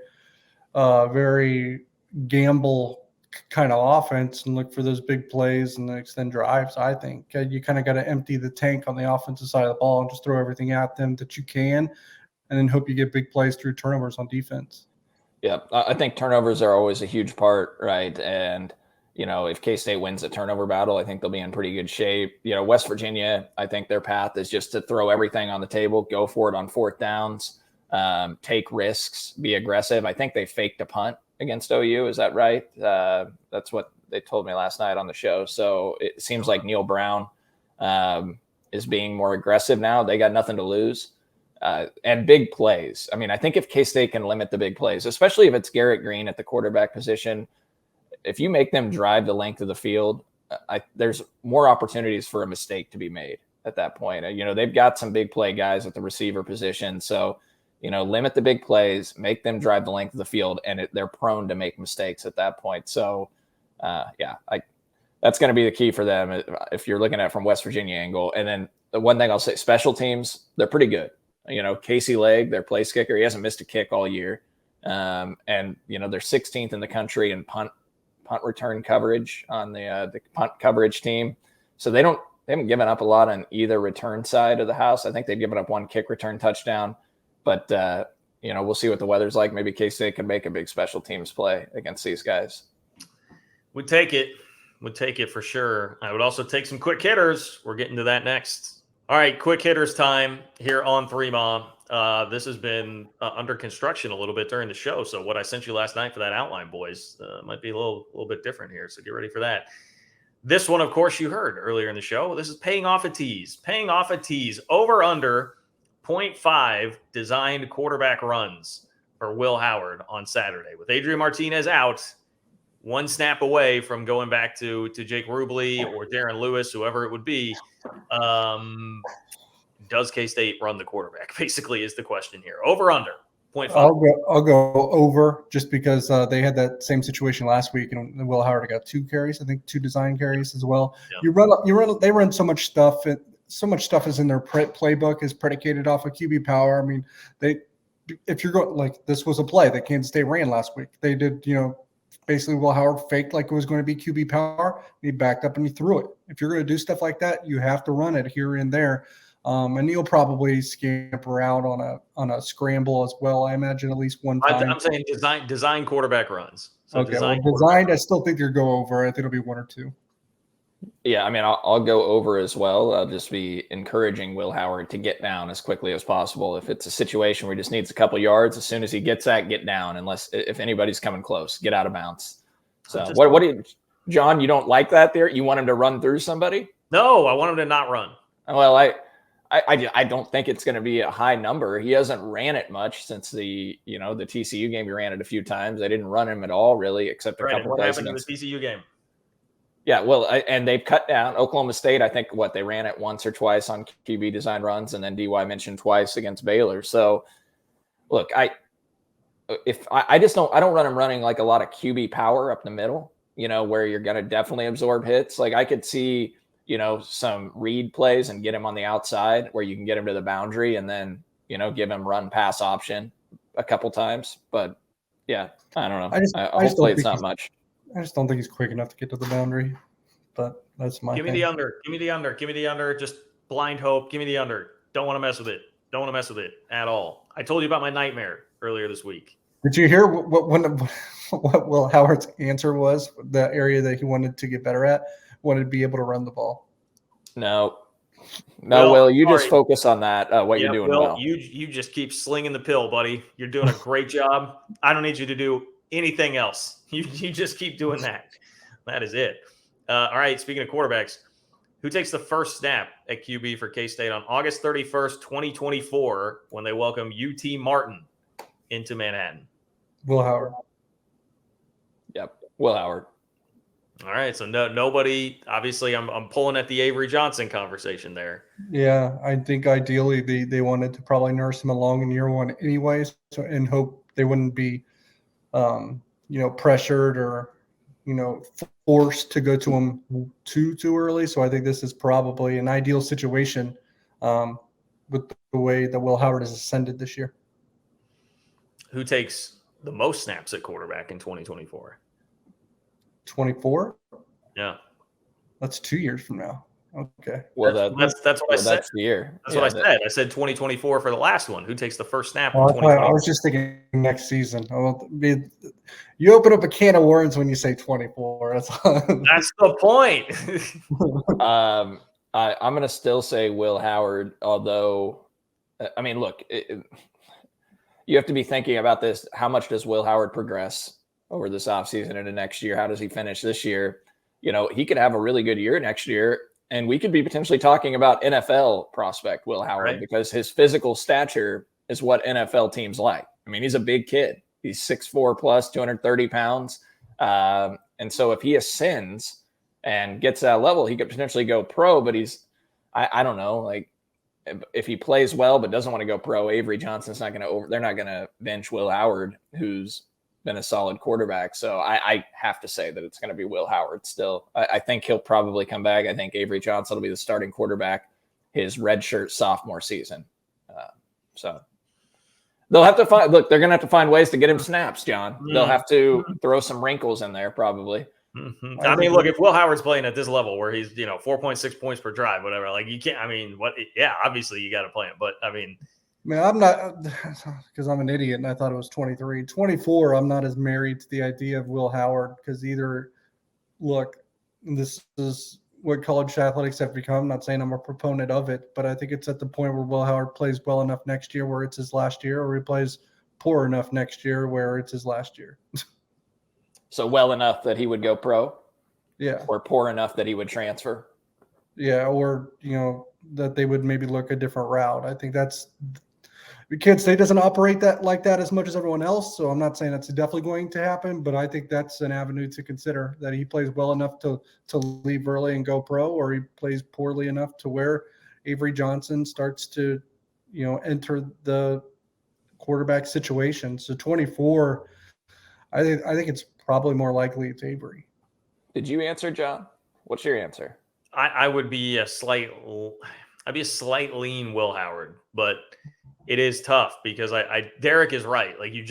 very gamble kind of offense and look for those big plays and extend drives. I think you kind of got to empty the tank on the offensive side of the ball and just throw everything at them that you can, and then hope you get big plays through turnovers on defense. Yeah, I think turnovers are always a huge part, right? And if K-State wins the turnover battle, I think they'll be in pretty good shape. West Virginia, I think their path is just to throw everything on the table, go for it on 4th downs, take risks, be aggressive. I think they faked a punt against OU. Is that right? That's what they told me last night on the show. So it seems like Neil Brown is being more aggressive now. They got nothing to lose. And big plays. I mean, I think if K-State can limit the big plays, especially if it's Garrett Green at the quarterback position, if you make them drive the length of the field, there's more opportunities for a mistake to be made at that point. They've got some big play guys at the receiver position. So, limit the big plays, make them drive the length of the field, and they're prone to make mistakes at that point. So, that's going to be the key for them if you're looking at it from West Virginia angle. And then the one thing I'll say, special teams, they're pretty good. Casey Legg, their place kicker, he hasn't missed a kick all year. And they're 16th in the country in punt return coverage on the punt coverage team. So they haven't given up a lot on either return side of the house. I think they've given up one kick return touchdown, but we'll see what the weather's like. Maybe K-State can make a big special teams play against these guys. Would take it for sure. I would also take some quick hitters. We're getting to that next. All right, quick hitters time here on 3Ma. This has been under construction a little bit during the show, so what I sent you last night for that outline, boys, might be a little bit different here, so get ready for that. This one, of course, you heard earlier in the show. This is paying off a tease. Paying off a tease. Over under 0.5 designed quarterback runs for Will Howard on Saturday. With Adrian Martinez out, one snap away from going back to Jake Rubley or Darren Lewis, whoever it would be. Does K-State run the quarterback? Basically is the question here. Over under 0.5. I'll go over just because they had that same situation last week, and Will Howard got 2 carries. I think 2 design carries as well. Yeah. They run so much stuff. So much stuff is in their playbook is predicated off of QB power. I mean, if you're going like this was a play that Kansas State ran last week. They did, basically Will Howard faked like it was going to be QB power. He backed up and he threw it. If you're going to do stuff like that, you have to run it here and there. And he'll probably scamper out on a scramble as well. I imagine at least one time. I'm saying design quarterback runs. So okay, designed. I still think you'll go over. I think it'll be 1 or 2. Yeah, I mean, I'll go over as well. I'll just be encouraging Will Howard to get down as quickly as possible. If it's a situation where he just needs a couple yards, as soon as he gets that, get down. If anybody's coming close, get out of bounds. So what do you, John? You don't like that there? You want him to run through somebody? No, I want him to not run. Well, I don't think it's going to be a high number. He hasn't ran it much since the TCU game. He ran it a few times. I didn't run him at all, really, except a couple of plays against the TCU game. Yeah, well, and they've cut down Oklahoma State. I think they ran it once or twice on QB design runs, and then DY mentioned twice against Baylor. So, look, I don't run him running like a lot of QB power up the middle. Where you're going to definitely absorb hits. Like I could see, some read plays and get him on the outside where you can get him to the boundary, and then give him run pass option a couple times. But yeah, I don't know. Hopefully it's not much. I just don't think he's quick enough to get to the boundary, but that's my Give me the under. Give me the under. Give me the under. Just blind hope. Give me the under. Don't want to mess with it. Don't want to mess with it at all. I told you about my nightmare earlier this week. Did you hear what Will Howard's answer was? The area that he wanted to get better at, wanted to be able to run the ball. No, Will, you just focus on that. What you're doing. Will, well, you just keep slinging the pill, buddy. You're doing a great job. I don't need you to do anything else. You just keep doing that. That is it. All right, speaking of quarterbacks, who takes the first snap at QB for K-State on August 31st, 2024, when they welcome UT Martin into Manhattan? Will Howard. Yep, Will Howard. All right, so nobody. Obviously, I'm pulling at the Avery Johnson conversation there. Yeah, I think ideally they wanted to probably nurse him along in year 1 anyways, and hope they wouldn't be pressured or, forced to go to him too early. So I think this is probably an ideal situation with the way that Will Howard has ascended this year. Who takes the most snaps at quarterback in 2024? 24? Yeah. That's 2 years from now. Okay. Well, that's what I said. That's the year. That's what I said. I said 2024 for the last one. Who takes the first snap? I was just thinking next season. You open up a can of worms when you say 24. That's the point. I'm going to still say Will Howard, although, I mean, look, you have to be thinking about this. How much does Will Howard progress over this offseason into next year? How does he finish this year? He could have a really good year next year. And we could be potentially talking about NFL prospect Will Howard, right? Because his physical stature is what NFL teams like. I mean, he's a big kid. He's 6'4 plus, 230 pounds. And so if he ascends and gets that level, he could potentially go pro. But I don't know, like if he plays well but doesn't want to go pro, Avery Johnson's not going to they're not going to bench Will Howard, who's been a solid quarterback. So I have to say that it's going to be Will Howard still. I think he'll probably come back. I think Avery Johnson will be the starting quarterback his redshirt sophomore season. So they'll have to they're going to have to find ways to get him snaps, John. They'll have to throw some wrinkles in there probably. Mm-hmm. I mean, look, if Will Howard's playing at this level where he's, 4.6 points per drive, whatever, like you can't, obviously you got to play him, but I mean, I'm not, because I'm an idiot and I thought it was 23. 24, I'm not as married to the idea of Will Howard because this is what college athletics have become. I'm not saying I'm a proponent of it, but I think it's at the point where Will Howard plays well enough next year where it's his last year, or he plays poor enough next year where it's his last year. So well enough that he would go pro? Yeah. Or poor enough that he would transfer? Yeah, or, that they would maybe look a different route. I think that's – Kansas State doesn't operate that like that as much as everyone else, so I'm not saying that's definitely going to happen, but I think that's an avenue to consider, that he plays well enough to leave early and go pro, or he plays poorly enough to where Avery Johnson starts to, enter the quarterback situation. So 24, I think it's probably more likely it's Avery. Did you answer, John? What's your answer? I would be a slight lean Will Howard, but it is tough because Derek is right. Like you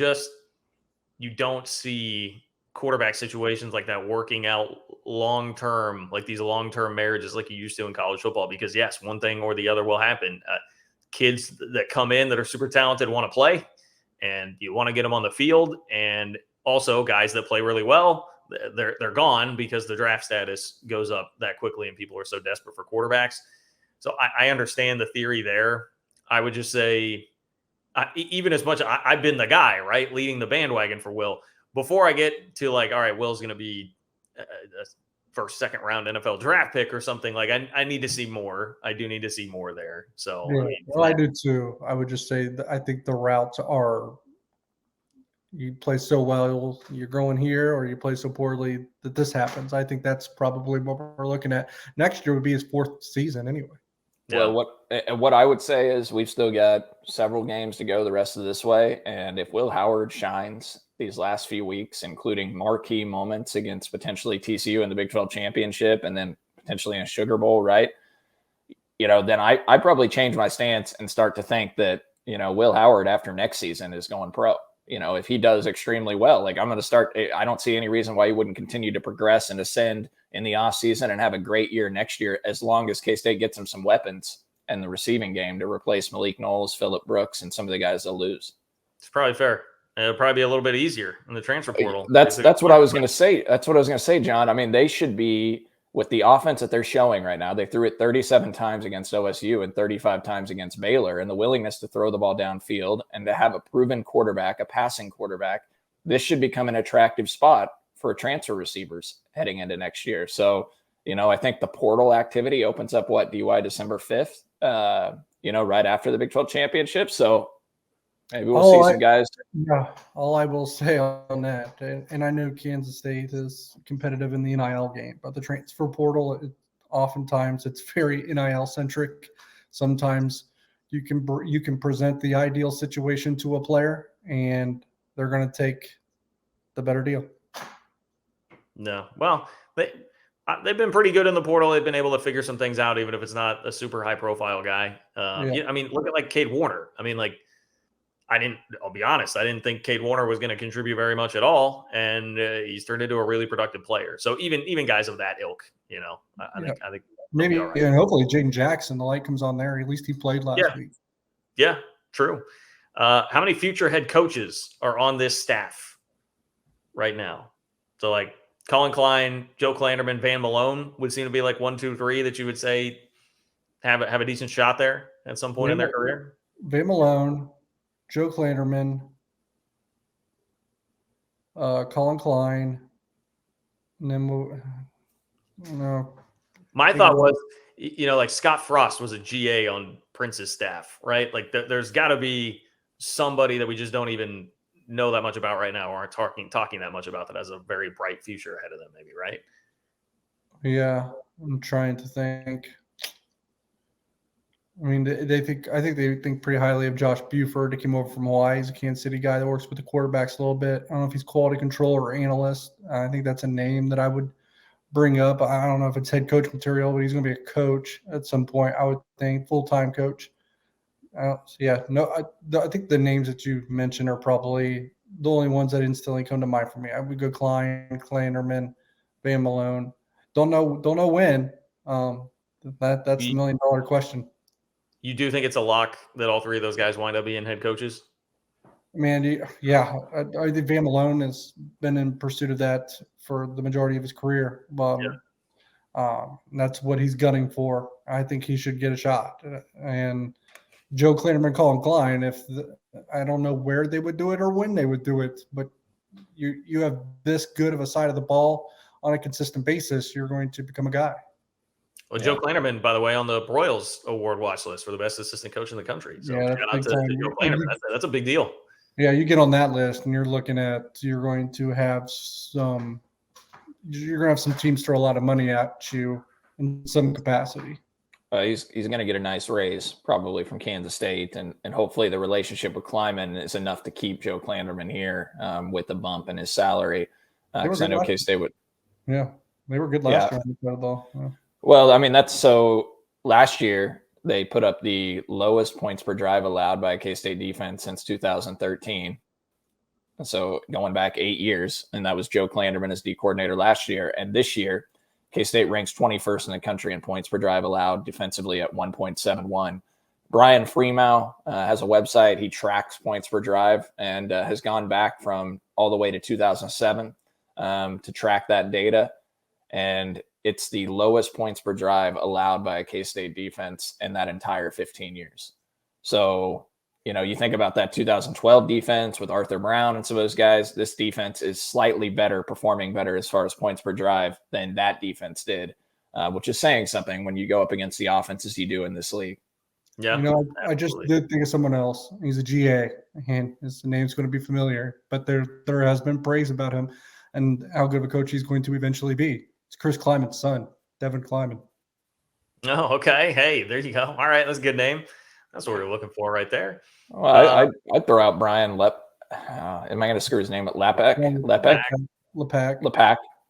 don't see quarterback situations like that working out long-term, like these long-term marriages like you used to in college football, because yes, one thing or the other will happen. Kids that come in that are super talented want to play, and you want to get them on the field. And also guys that play really well, they're gone because the draft status goes up that quickly and people are so desperate for quarterbacks. So I understand the theory there. I would just say, even as much I've been the guy, right, leading the bandwagon for Will, before I get to like, all right, Will's going to be a first, second round NFL draft pick or something, like I need to see more. I do need to see more there. So yeah, I do too. I would just say that I think the routes are, you play so well, you're growing here, or you play so poorly that this happens. I think that's probably what we're looking at. Next year would be his fourth season anyway. Yeah. Well, what I would say is we've still got several games to go the rest of this way. And if Will Howard shines these last few weeks, including marquee moments against potentially TCU in the Big 12 championship and then potentially in a Sugar Bowl, right? Then I probably change my stance and start to think that, Will Howard after next season is going pro. If he does extremely well, like I'm going to start, I don't see any reason why he wouldn't continue to progress and ascend in the off season and have a great year next year, as long as K-State gets him some weapons and the receiving game to replace Malik Knowles, Phillip Brooks, and some of the guys they'll lose. It's probably fair. It'll probably be a little bit easier in the transfer portal. That's what I was going to say. That's what I was going to say, John. I mean, they should be, with the offense that they're showing right now, they threw it 37 times against OSU and 35 times against Baylor, and the willingness to throw the ball downfield and to have a proven quarterback, a passing quarterback, this should become an attractive spot for transfer receivers heading into next year. So, I think the portal activity opens up DY December 5th, right after the Big 12 championship. So maybe we'll see some guys. Yeah, all I will say on that, and I know Kansas State is competitive in the NIL game, but the transfer portal, oftentimes it's very NIL centric. Sometimes you can present the ideal situation to a player, and they're going to take the better deal. No, well, they've been pretty good in the portal. They've been able to figure some things out, even if it's not a super high profile guy. I mean, look at like Cade Warner. I mean, like, I'll be honest, I didn't think Cade Warner was going to contribute very much at all. And he's turned into a really productive player. So even guys of that ilk, I think maybe, right. And hopefully Jaden Jackson, the light comes on there. At least he played last week. Yeah, true. How many future head coaches are on this staff right now? So like Colin Klein, Joe Klanderman, Van Malone would seem to be like 1, 2, 3 that you would say have a decent shot there at some point in their career. Van Malone, Joe Klanderman, Colin Klein, and then my thought was, like Scott Frost was a GA on Prince's staff, right? Like there's got to be somebody that we just don't even know that much about right now, or aren't talking that much about, that has a very bright future ahead of them, maybe, right? Yeah, I'm trying to think. I mean, I think they think pretty highly of Josh Buford. He came over from Hawaii. He's a Kansas City guy that works with the quarterbacks a little bit. I don't know if he's quality control or analyst. I think that's a name that I would bring up. I don't know if it's head coach material, but he's going to be a coach at some point, I would think, full-time coach. I think the names that you mentioned are probably the only ones that instantly come to mind for me. I would go Klein, Klanderman, Van Malone. Don't know when. That's $1 million question. You do think it's a lock that all three of those guys wind up being head coaches? Man, yeah. I think Van Malone has been in pursuit of that for the majority of his career. That's what he's gunning for. I think he should get a shot. And Joe Klinderman, Colin Klein, I don't know where they would do it or when they would do it, but you have this good of a side of the ball on a consistent basis, you're going to become a guy. Well, Joe Klinderman, by the way, on the Broyles Award watch list for the best assistant coach in the country. So yeah, shout out to Joe Klinderman. That's a big deal. Yeah, you get on that list and you're going to have some teams throw a lot of money at you in some capacity. He's going to get a nice raise probably from Kansas State, and hopefully the relationship with Kleiman is enough to keep Joe Klinderman here with the bump in his salary. Because I know K-State would. Yeah, they were good last year. Yeah. Well, I mean, last year they put up the lowest points per drive allowed by a K-State defense since 2013. So going back 8 years, and that was Joe Klinderman as D coordinator last year. And this year, K-State ranks 21st in the country in points per drive allowed defensively at 1.71. Brian Freemow has a website. He tracks points per drive and has gone back from all the way to 2007 to track that data. And it's the lowest points per drive allowed by a K-State defense in that entire 15 years. So, you think about that 2012 defense with Arthur Brown and some of those guys. This defense is slightly better, performing better as far as points per drive than that defense did, which is saying something when you go up against the offenses you do in this league. Yeah, I just did think of someone else. He's a GA, and his name's going to be familiar, but there has been praise about him and how good of a coach he's going to eventually be. It's Chris Kleiman's son, Devin Kleiman. Oh, okay. Hey, there you go. All right, that's a good name. That's what we're looking for right there. Well, I'd throw out Brian am I going to screw his name up? Lepak.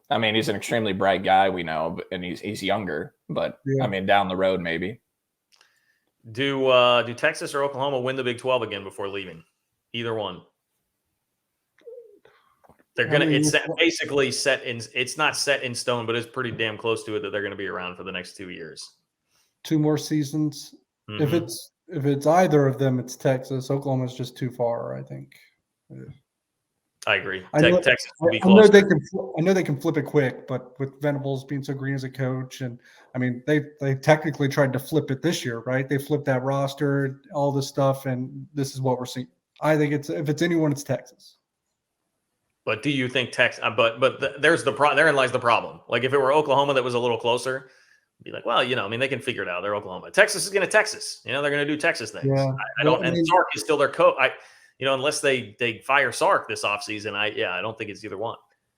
I mean, he's an extremely bright guy, we know, and he's younger, but I mean, down the road, maybe. Do Texas or Oklahoma win the Big 12 again before leaving? Either one. They're gonna. It's basically set in. It's not set in stone, but it's pretty damn close to it that they're going to be around for the next 2 years. 2 more seasons. Mm-hmm. If it's either of them, it's Texas. Oklahoma's just too far, I think. I agree. Texas will be close. I know they can flip it quick, but with Venables being so green as a coach, and I mean they technically tried to flip it this year, right? They flipped that roster, all this stuff, and this is what we're seeing. I think if it's anyone, it's Texas. But do you think Texas? Therein lies the problem. Like if it were Oklahoma that was a little closer, be like, well, they can figure it out. They're Oklahoma. Texas is going to Texas. They're going to do Texas things. Yeah. And Sark is still their coach. Unless they fire Sark this offseason, I don't think it's either one.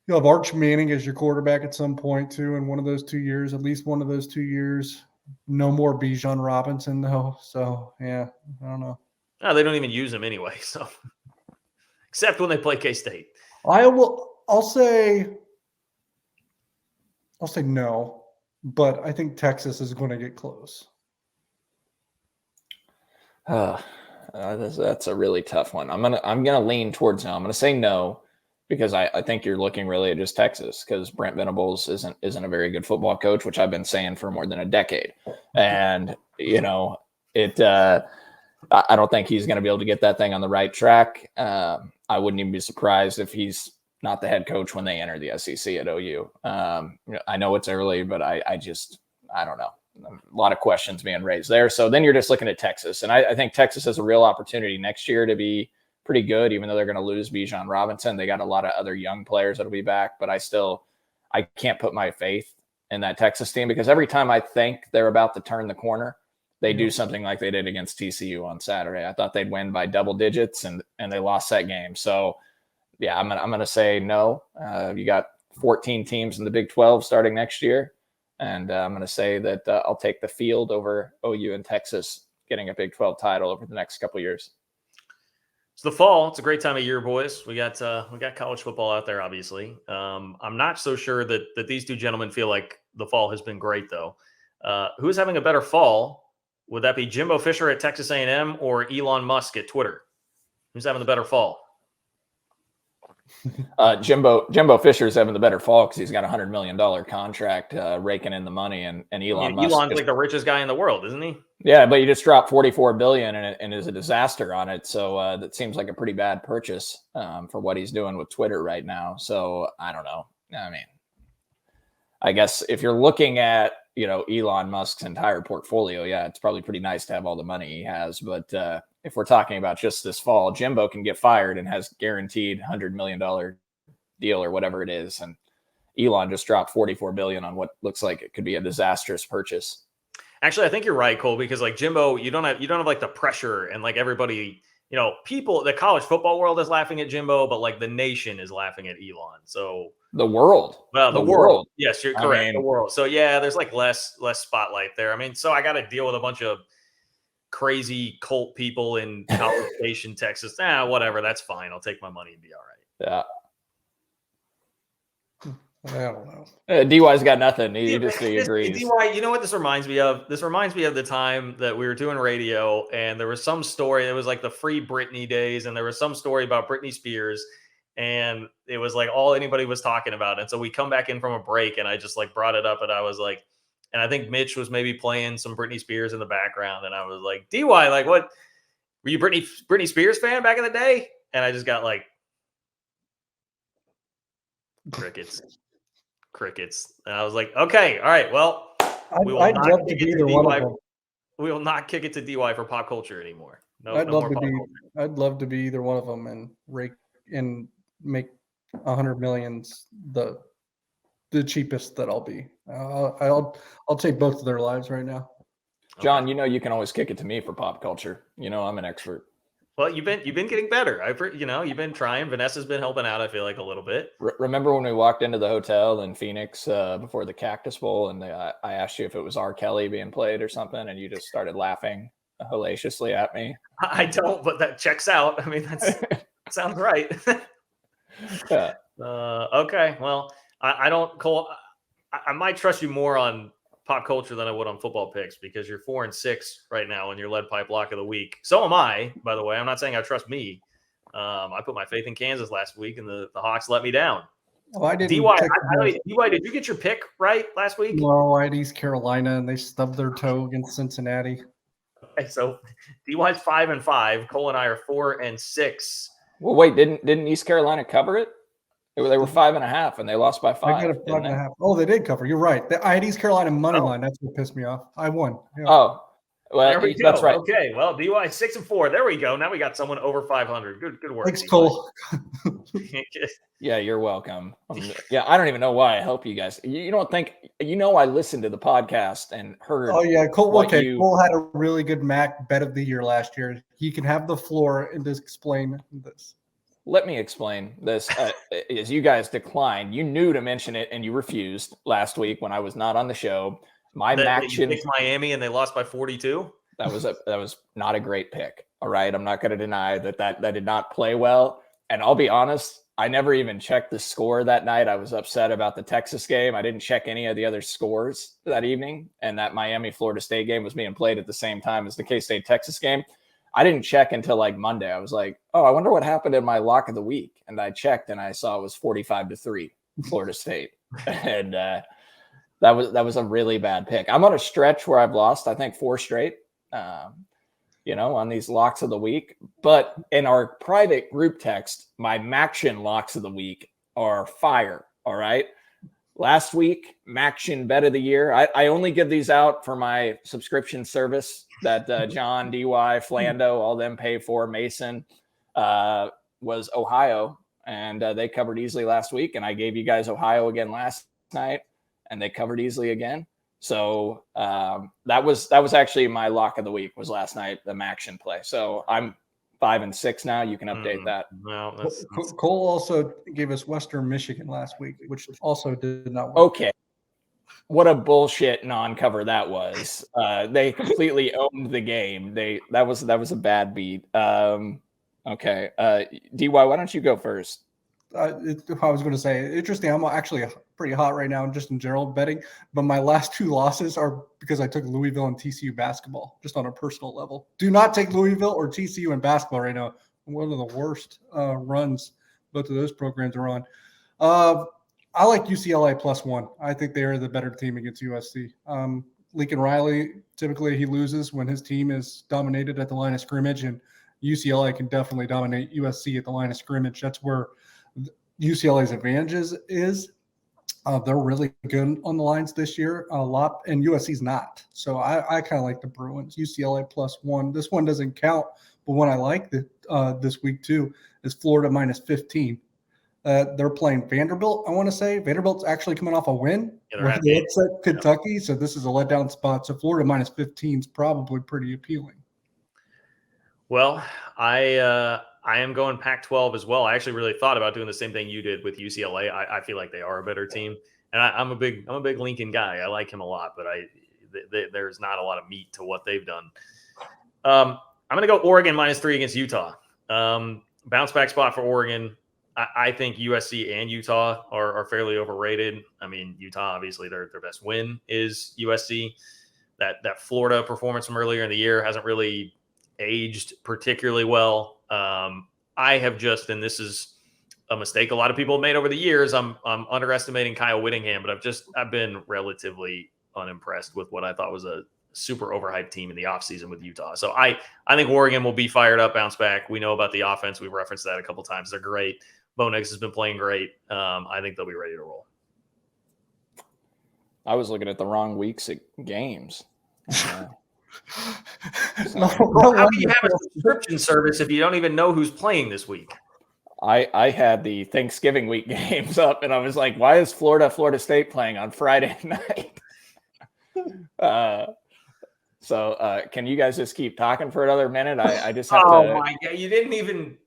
You'll have Arch Manning as your quarterback at some point too, in one of those 2 years, at least one of those 2 years. No more Bijan Robinson though. So yeah, I don't know. No, they don't even use him anyway. So except when they play K-State. I'll say no, but I think Texas is going to get close. That's a really tough one. I'm gonna lean towards no. I'm gonna say no because I think you're looking really at just Texas because Brent Venables isn't a very good football coach, which I've been saying for more than a decade, and I don't think he's going to be able to get that thing on the right track. I wouldn't even be surprised if he's not the head coach when they enter the SEC at OU. I know it's early, but I don't know. A lot of questions being raised there. So then you're just looking at Texas. And I think Texas has a real opportunity next year to be pretty good, even though they're going to lose Bijan Robinson. They got a lot of other young players that'll be back, but I can't put my faith in that Texas team because every time I think they're about to turn the corner, they do something like they did against TCU on Saturday. I thought they'd win by double digits and they lost that game. So yeah, I'm going to say no. You got 14 teams in the Big 12 starting next year. And I'm going to say that I'll take the field over OU and Texas getting a Big 12 title over the next couple of years. It's the fall. It's a great time of year, boys. We got college football out there, obviously. I'm not so sure that these two gentlemen feel like the fall has been great, though. Who's having a better fall? Would that be Jimbo Fisher at Texas A&M or Elon Musk at Twitter? Who's having the better fall? Jimbo Fisher's having the better fall because he's got a $100 million contract raking in the money, and Elon Musk. Elon's like the richest guy in the world, isn't he? Yeah, but you just dropped $44 billion and is a disaster on it. So that seems like a pretty bad purchase for what he's doing with Twitter right now. So I don't know. I mean, I guess if you're looking at, Elon Musk's entire portfolio, yeah, it's probably pretty nice to have all the money he has. But if we're talking about just this fall, Jimbo can get fired and has guaranteed $100 million deal or whatever it is. And Elon just dropped $44 billion on what looks like it could be a disastrous purchase. Actually, I think you're right, Cole, because like Jimbo, you don't have like the pressure and like everybody, people, the college football world is laughing at Jimbo, but like the nation is laughing at Elon. So the world. Well, the world. Yes, you're correct. The world. So yeah, there's like less spotlight there. I mean, so I got to deal with a bunch of crazy cult people in College Station, Texas. Whatever. That's fine. I'll take my money and be all right. Yeah. I don't know. DY's got nothing. He just agrees. DY, you know what this reminds me of? This reminds me of the time that we were doing radio and there was some story. It was like the free Britney days. And there was some story about Britney Spears. And it was like all anybody was talking about. And so we come back in from a break and I just like brought it up and I was like, and I think Mitch was maybe playing some Britney Spears in the background. And I was like, DY, like what? Were you Britney Spears fan back in the day? And I just got like crickets. And I was like, okay, all right, well, I'd love to be either one of them. We will not kick it to DY for pop culture anymore. I'd love to be either one of them and rake and make 100 millions the cheapest that I'll be. I'll take both of their lives right now. John, you can always kick it to me for pop culture. I'm an expert. Well, you've been getting better. You've been trying. Vanessa's been helping out, I feel like, a little bit. Remember when we walked into the hotel in Phoenix before the Cactus Bowl and I asked you if it was R. Kelly being played or something and you just started laughing hellaciously at me? I don't, but that checks out. I mean, that sounds right. Yeah. Okay. Well, I don't, Cole, I might trust you more on pop culture than I would on football picks because you're 4-6 right now in your lead pipe lock of the week. So am I, by the way. I'm not saying I trust me. I put my faith in Kansas last week and the Hawks let me down. Oh, I didn't. DY, did you get your pick right last week? No, I had East Carolina and they stubbed their toe against Cincinnati. Okay, so DY's 5-5. Cole and I are 4-6. Well, wait, didn't East Carolina cover it? They were 5.5 and they lost by 5. I got a 5.5. Oh, they did cover. You're right. I had East Carolina money line. That's what pissed me off. I won. Yeah. Oh, well, there we go. That's right. Okay, well, DY 6-4. There we go. Now we got someone over 500. Good work. Thanks, Cole. Yeah, you're welcome. Yeah, I don't even know why I help you guys. You don't think I listened to the podcast and heard. Oh yeah, Cole. Okay, Cole had a really good MAC bet of the year last year. He can have the floor and just explain this. Let me explain this. As you guys declined, you knew to mention it and you refused last week when I was not on the show. You picked Miami and they lost by 42. That was not a great pick. All right, I'm not going to deny that did not play well. And I'll be honest, I never even checked the score that night. I was upset about the Texas game. I didn't check any of the other scores that evening, and that Miami-Florida State game was being played at the same time as the K-State Texas game. I didn't check until like Monday. I was like, oh, I wonder what happened in my lock of the week. And I checked and I saw it was 45-3 Florida State. And that was a really bad pick. I'm on a stretch where I've lost, I think, 4 straight, on these locks of the week. But in our private group text, my Maction locks of the week are fire. All right. Last week, Maction bet of the year. I only give these out for my subscription service that John, DY, Flando, all them pay for. Mason was Ohio, and they covered easily last week. And I gave you guys Ohio again last night, and they covered easily again. So that was actually my lock of the week was last night, the Maction play. So I'm 5-6 now. You can update that. Well, Cole also gave us Western Michigan last week, which also did not work. Okay. What a bullshit non-cover that was. They completely owned the game. That was a bad beat. Okay. DY, why don't you go first? I was going to say, interesting. I'm actually pretty hot right now, just in general betting. But my last 2 losses are because I took Louisville and TCU basketball, just on a personal level. Do not take Louisville or TCU in basketball right now. One of the worst runs both of those programs are on. I like UCLA +1. I think they are the better team against USC. Lincoln Riley, typically he loses when his team is dominated at the line of scrimmage, and UCLA can definitely dominate USC at the line of scrimmage. That's where UCLA's advantages is. They're really good on the lines this year, a lot, and USC's not. So I kind of like the Bruins. UCLA +1. This one doesn't count, but one I like this week too is Florida -15. They're playing Vanderbilt. I want to say Vanderbilt's actually coming off a win. Yeah, they upset Kentucky, so this is a letdown spot. So Florida -15 is probably pretty appealing. Well, I am going Pac-12 as well. I actually really thought about doing the same thing you did with UCLA. I feel like they are a better team, and I'm a big Lincoln guy. I like him a lot, but there's not a lot of meat to what they've done. I'm going to go Oregon -3 against Utah. Bounce back spot for Oregon. I think USC and Utah are fairly overrated. I mean, Utah, obviously, their best win is USC. That Florida performance from earlier in the year hasn't really aged particularly well. I have just, and this is a mistake a lot of people have made over the years, I'm underestimating Kyle Whittingham, but I've been relatively unimpressed with what I thought was a super overhyped team in the offseason with Utah. So I think Oregon will be fired up, bounce back. We know about the offense. We've referenced that a couple times. They're great. Bo Nix has been playing great. I think they'll be ready to roll. I was looking at the wrong weeks at games. How do you have a subscription service if you don't even know who's playing this week? I had the Thanksgiving week games up, and I was like, why is Florida State playing on Friday night? So can you guys just keep talking for another minute? I just have to. Oh, my God. You didn't even.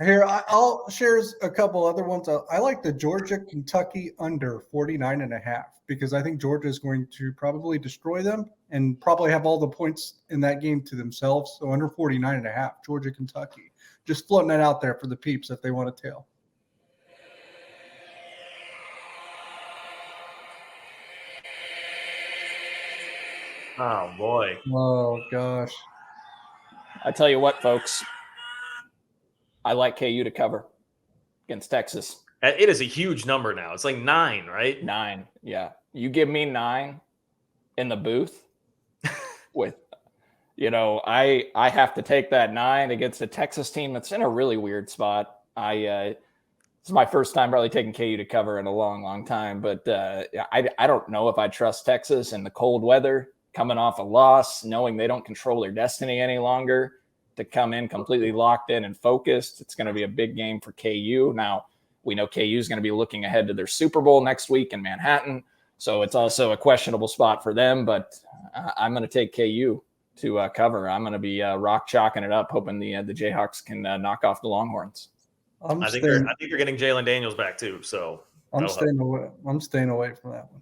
Here, I'll share a couple other ones. I like the Georgia-Kentucky under 49.5 because I think Georgia is going to probably destroy them and probably have all the points in that game to themselves. So under 49.5, Georgia-Kentucky. Just floating that out there for the peeps if they want a tail. Oh, boy. Oh, gosh. I tell you what, folks. I like KU to cover against Texas. It is a huge number now. It's like 9, right? 9, yeah. You give me 9 in the booth with, I have to take that 9 against a Texas team that's in a really weird spot. It's my first time probably taking KU to cover in a long, long time. But I don't know if I trust Texas in the cold weather, coming off a loss, knowing they don't control their destiny any longer, to come in completely locked in and focused. It's going to be a big game for KU. Now, we know KU is going to be looking ahead to their Super Bowl next week in Manhattan, so it's also a questionable spot for them, but I'm going to take KU to cover. I'm going to be rock chalking it up, hoping the Jayhawks can knock off the Longhorns. I think they're getting Jalen Daniels back too, so I'm staying away from that one.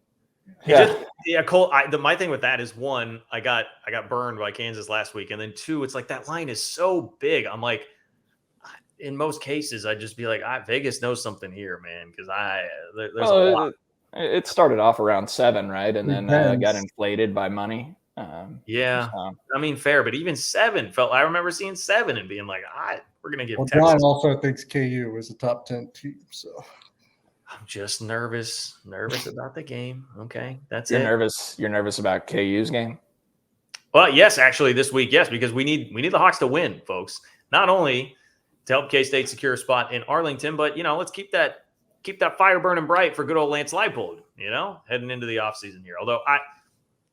Cole. My thing with that is, one, I got burned by Kansas last week, and then 2, it's like that line is so big. I'm like, in most cases, I'd just be like, Vegas knows something here, man, because there's a lot. It started off around 7, right, and then got inflated by money. I mean, fair, but even 7 felt. I remember seeing 7 and being like, we're gonna give. Well, Texas. John also thinks KU is a top 10 team, so. I'm just nervous about the game. Okay, that's You're nervous. You're nervous about KU's game? Well, yes, actually, this week, yes, because we need the Hawks to win, folks. Not only to help K-State secure a spot in Arlington, but let's keep that fire burning bright for good old Lance Leipold. Heading into the offseason here. Although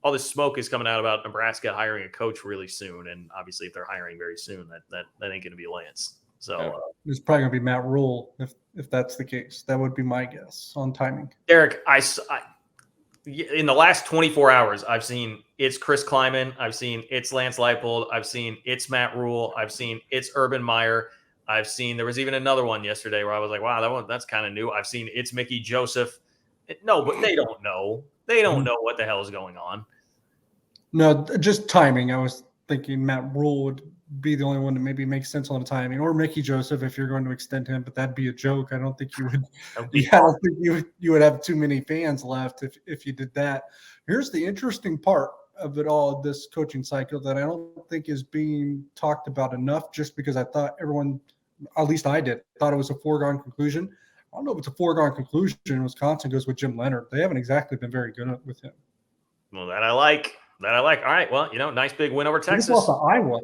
all this smoke is coming out about Nebraska hiring a coach really soon, and obviously, if they're hiring very soon, that ain't going to be Lance. So it's probably going to be Matt Rule if that's the case. That would be my guess on timing. Derek, in the last 24 hours, I've seen it's Chris Kleiman. I've seen it's Lance Leipold. I've seen it's Matt Rule. I've seen it's Urban Meyer. I've seen there was even another one yesterday where I was like, wow, that's kind of new. I've seen it's Mickey Joseph. No, but they don't know. They don't know what the hell is going on. No, just timing. I was thinking Matt Rule would be the only one that maybe makes sense on the timing, or Mickey Joseph if you're going to extend him, but that'd be a joke. I don't think you would. I don't think you would have too many fans left if you did that. Here's the interesting part of it all, this coaching cycle, that I don't think is being talked about enough, just because I thought everyone, at least I did, thought it was a foregone conclusion. I don't know if it's a foregone conclusion. Wisconsin goes with Jim Leonard. They haven't exactly been very good with him. Well, that I like. All right. Well, nice big win over Texas. Iowa.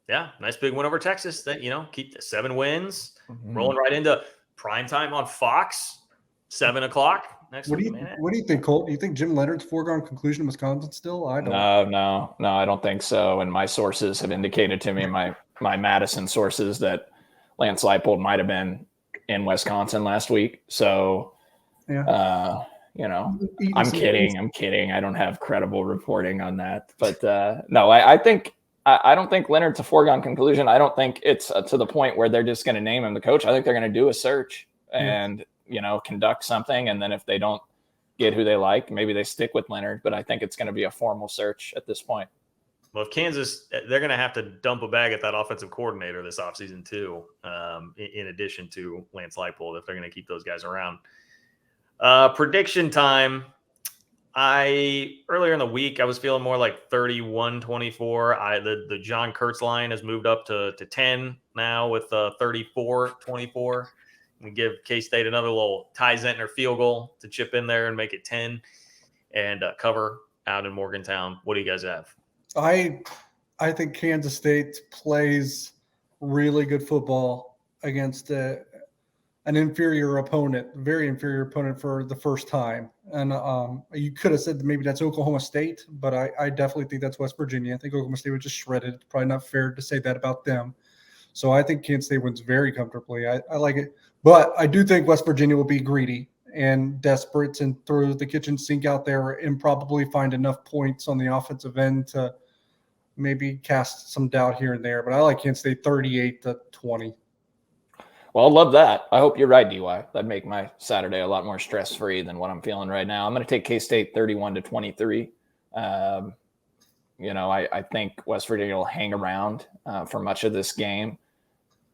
Yeah, nice big win over Texas. That keep the 7 wins, rolling right into prime time on Fox. 7:00 next What do week. you think, Colt? Do you think Jim Leonard's foregone conclusion in Wisconsin still? I don't. No, I don't think so. And my sources have indicated to me, my Madison sources, that Lance Leipold might have been in Wisconsin last week. So, Yeah. I'm kidding. I don't have credible reporting on that. But no, I don't think Leonard's a foregone conclusion. I don't think it's to the point where they're just going to name him the coach. I think they're going to do a search and, conduct something. And then if they don't get who they like, maybe they stick with Leonard. But I think it's going to be a formal search at this point. Well, if Kansas, they're going to have to dump a bag at that offensive coordinator this offseason too, in addition to Lance Leipold, if they're going to keep those guys around. Prediction time. Earlier in the week, I was feeling more like 31-24. The John Kurtz line has moved up to 10 now with 34-24. We give K-State another little Ty Zentner field goal to chip in there and make it 10 and cover out in Morgantown. What do you guys have? I think Kansas State plays really good football against an inferior opponent, very inferior opponent for the first time. And you could have said maybe that's Oklahoma State, but I definitely think that's West Virginia. I think Oklahoma State was just shredded. It's probably not fair to say that about them. So I think Kansas State wins very comfortably. I like it. But I do think West Virginia will be greedy and desperate and throw the kitchen sink out there and probably find enough points on the offensive end to maybe cast some doubt here and there. But I like Kansas State 38-20. Well, I love that. I hope you're right, DY. That'd make my Saturday a lot more stress-free than what I'm feeling right now. I'm going to take K-State 31-23. I think West Virginia will hang around for much of this game.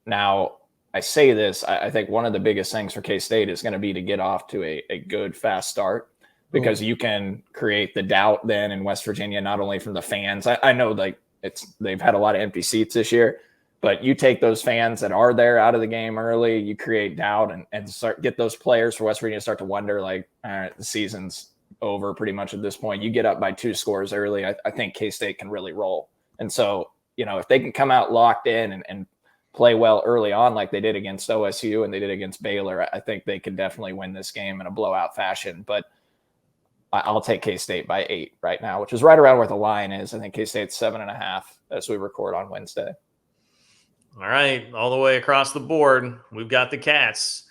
Now, I say this, I think one of the biggest things for K-State is going to be to get off to a good, fast start, because you can create the doubt then in West Virginia, not only from the fans. I know they've had a lot of empty seats this year, but you take those fans that are there out of the game early, you create doubt and get those players for West Virginia to start to wonder, like, all right, the season's over pretty much at this point. You get up by 2 scores early, I think K-State can really roll. And so, if they can come out locked in and play well early on like they did against OSU and they did against Baylor, I think they can definitely win this game in a blowout fashion. But I'll take K-State by 8 right now, which is right around where the line is. I think K-State's 7.5 as we record on Wednesday. All right, all the way across the board, we've got the Cats.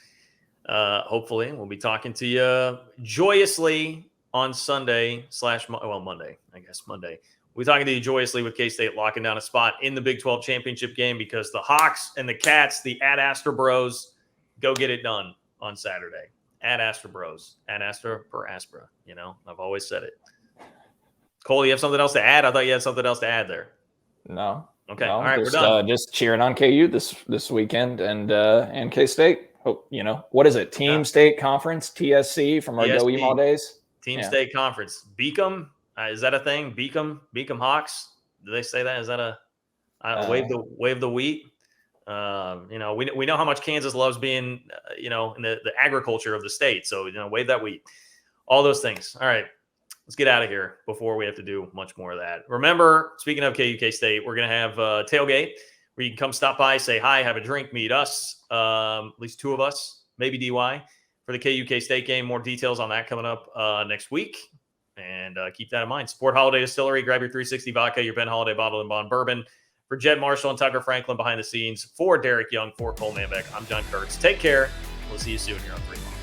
Hopefully, we'll be talking to you joyously on Monday. I guess Monday. We're talking to you joyously with K-State locking down a spot in the Big 12 championship game, because the Hawks and the Cats, the Ad Astra Bros, go get it done on Saturday. Ad Astra Bros. Ad Astra per Aspera. I've always said it. Cole, you have something else to add? I thought you had something else to add there. No. Okay. All right, we're done. Just cheering on KU this weekend and K-State. What is it? Team State Conference, TSC from our Go Emo days? Team State Conference. Beacom. Is that a thing? Beacom Hawks. Do they say that? Is that a wave the wheat? We know how much Kansas loves being, in the agriculture of the state. So, wave that wheat. All those things. All right, let's get out of here before we have to do much more of that. Remember, speaking of KUK State, we're going to have a tailgate where you can come stop by, say hi, have a drink, meet us, at least 2 of us, maybe DY, for the KUK State game. More details on that coming up next week. And keep that in mind. Support Holiday Distillery. Grab your 360 vodka, your Ben Holiday bottled and bond bourbon. For Jed Marshall and Tucker Franklin behind the scenes, for Derek Young, for Cole Manbeck, I'm John Kurtz. Take care. We'll see you soon here on 3 Months.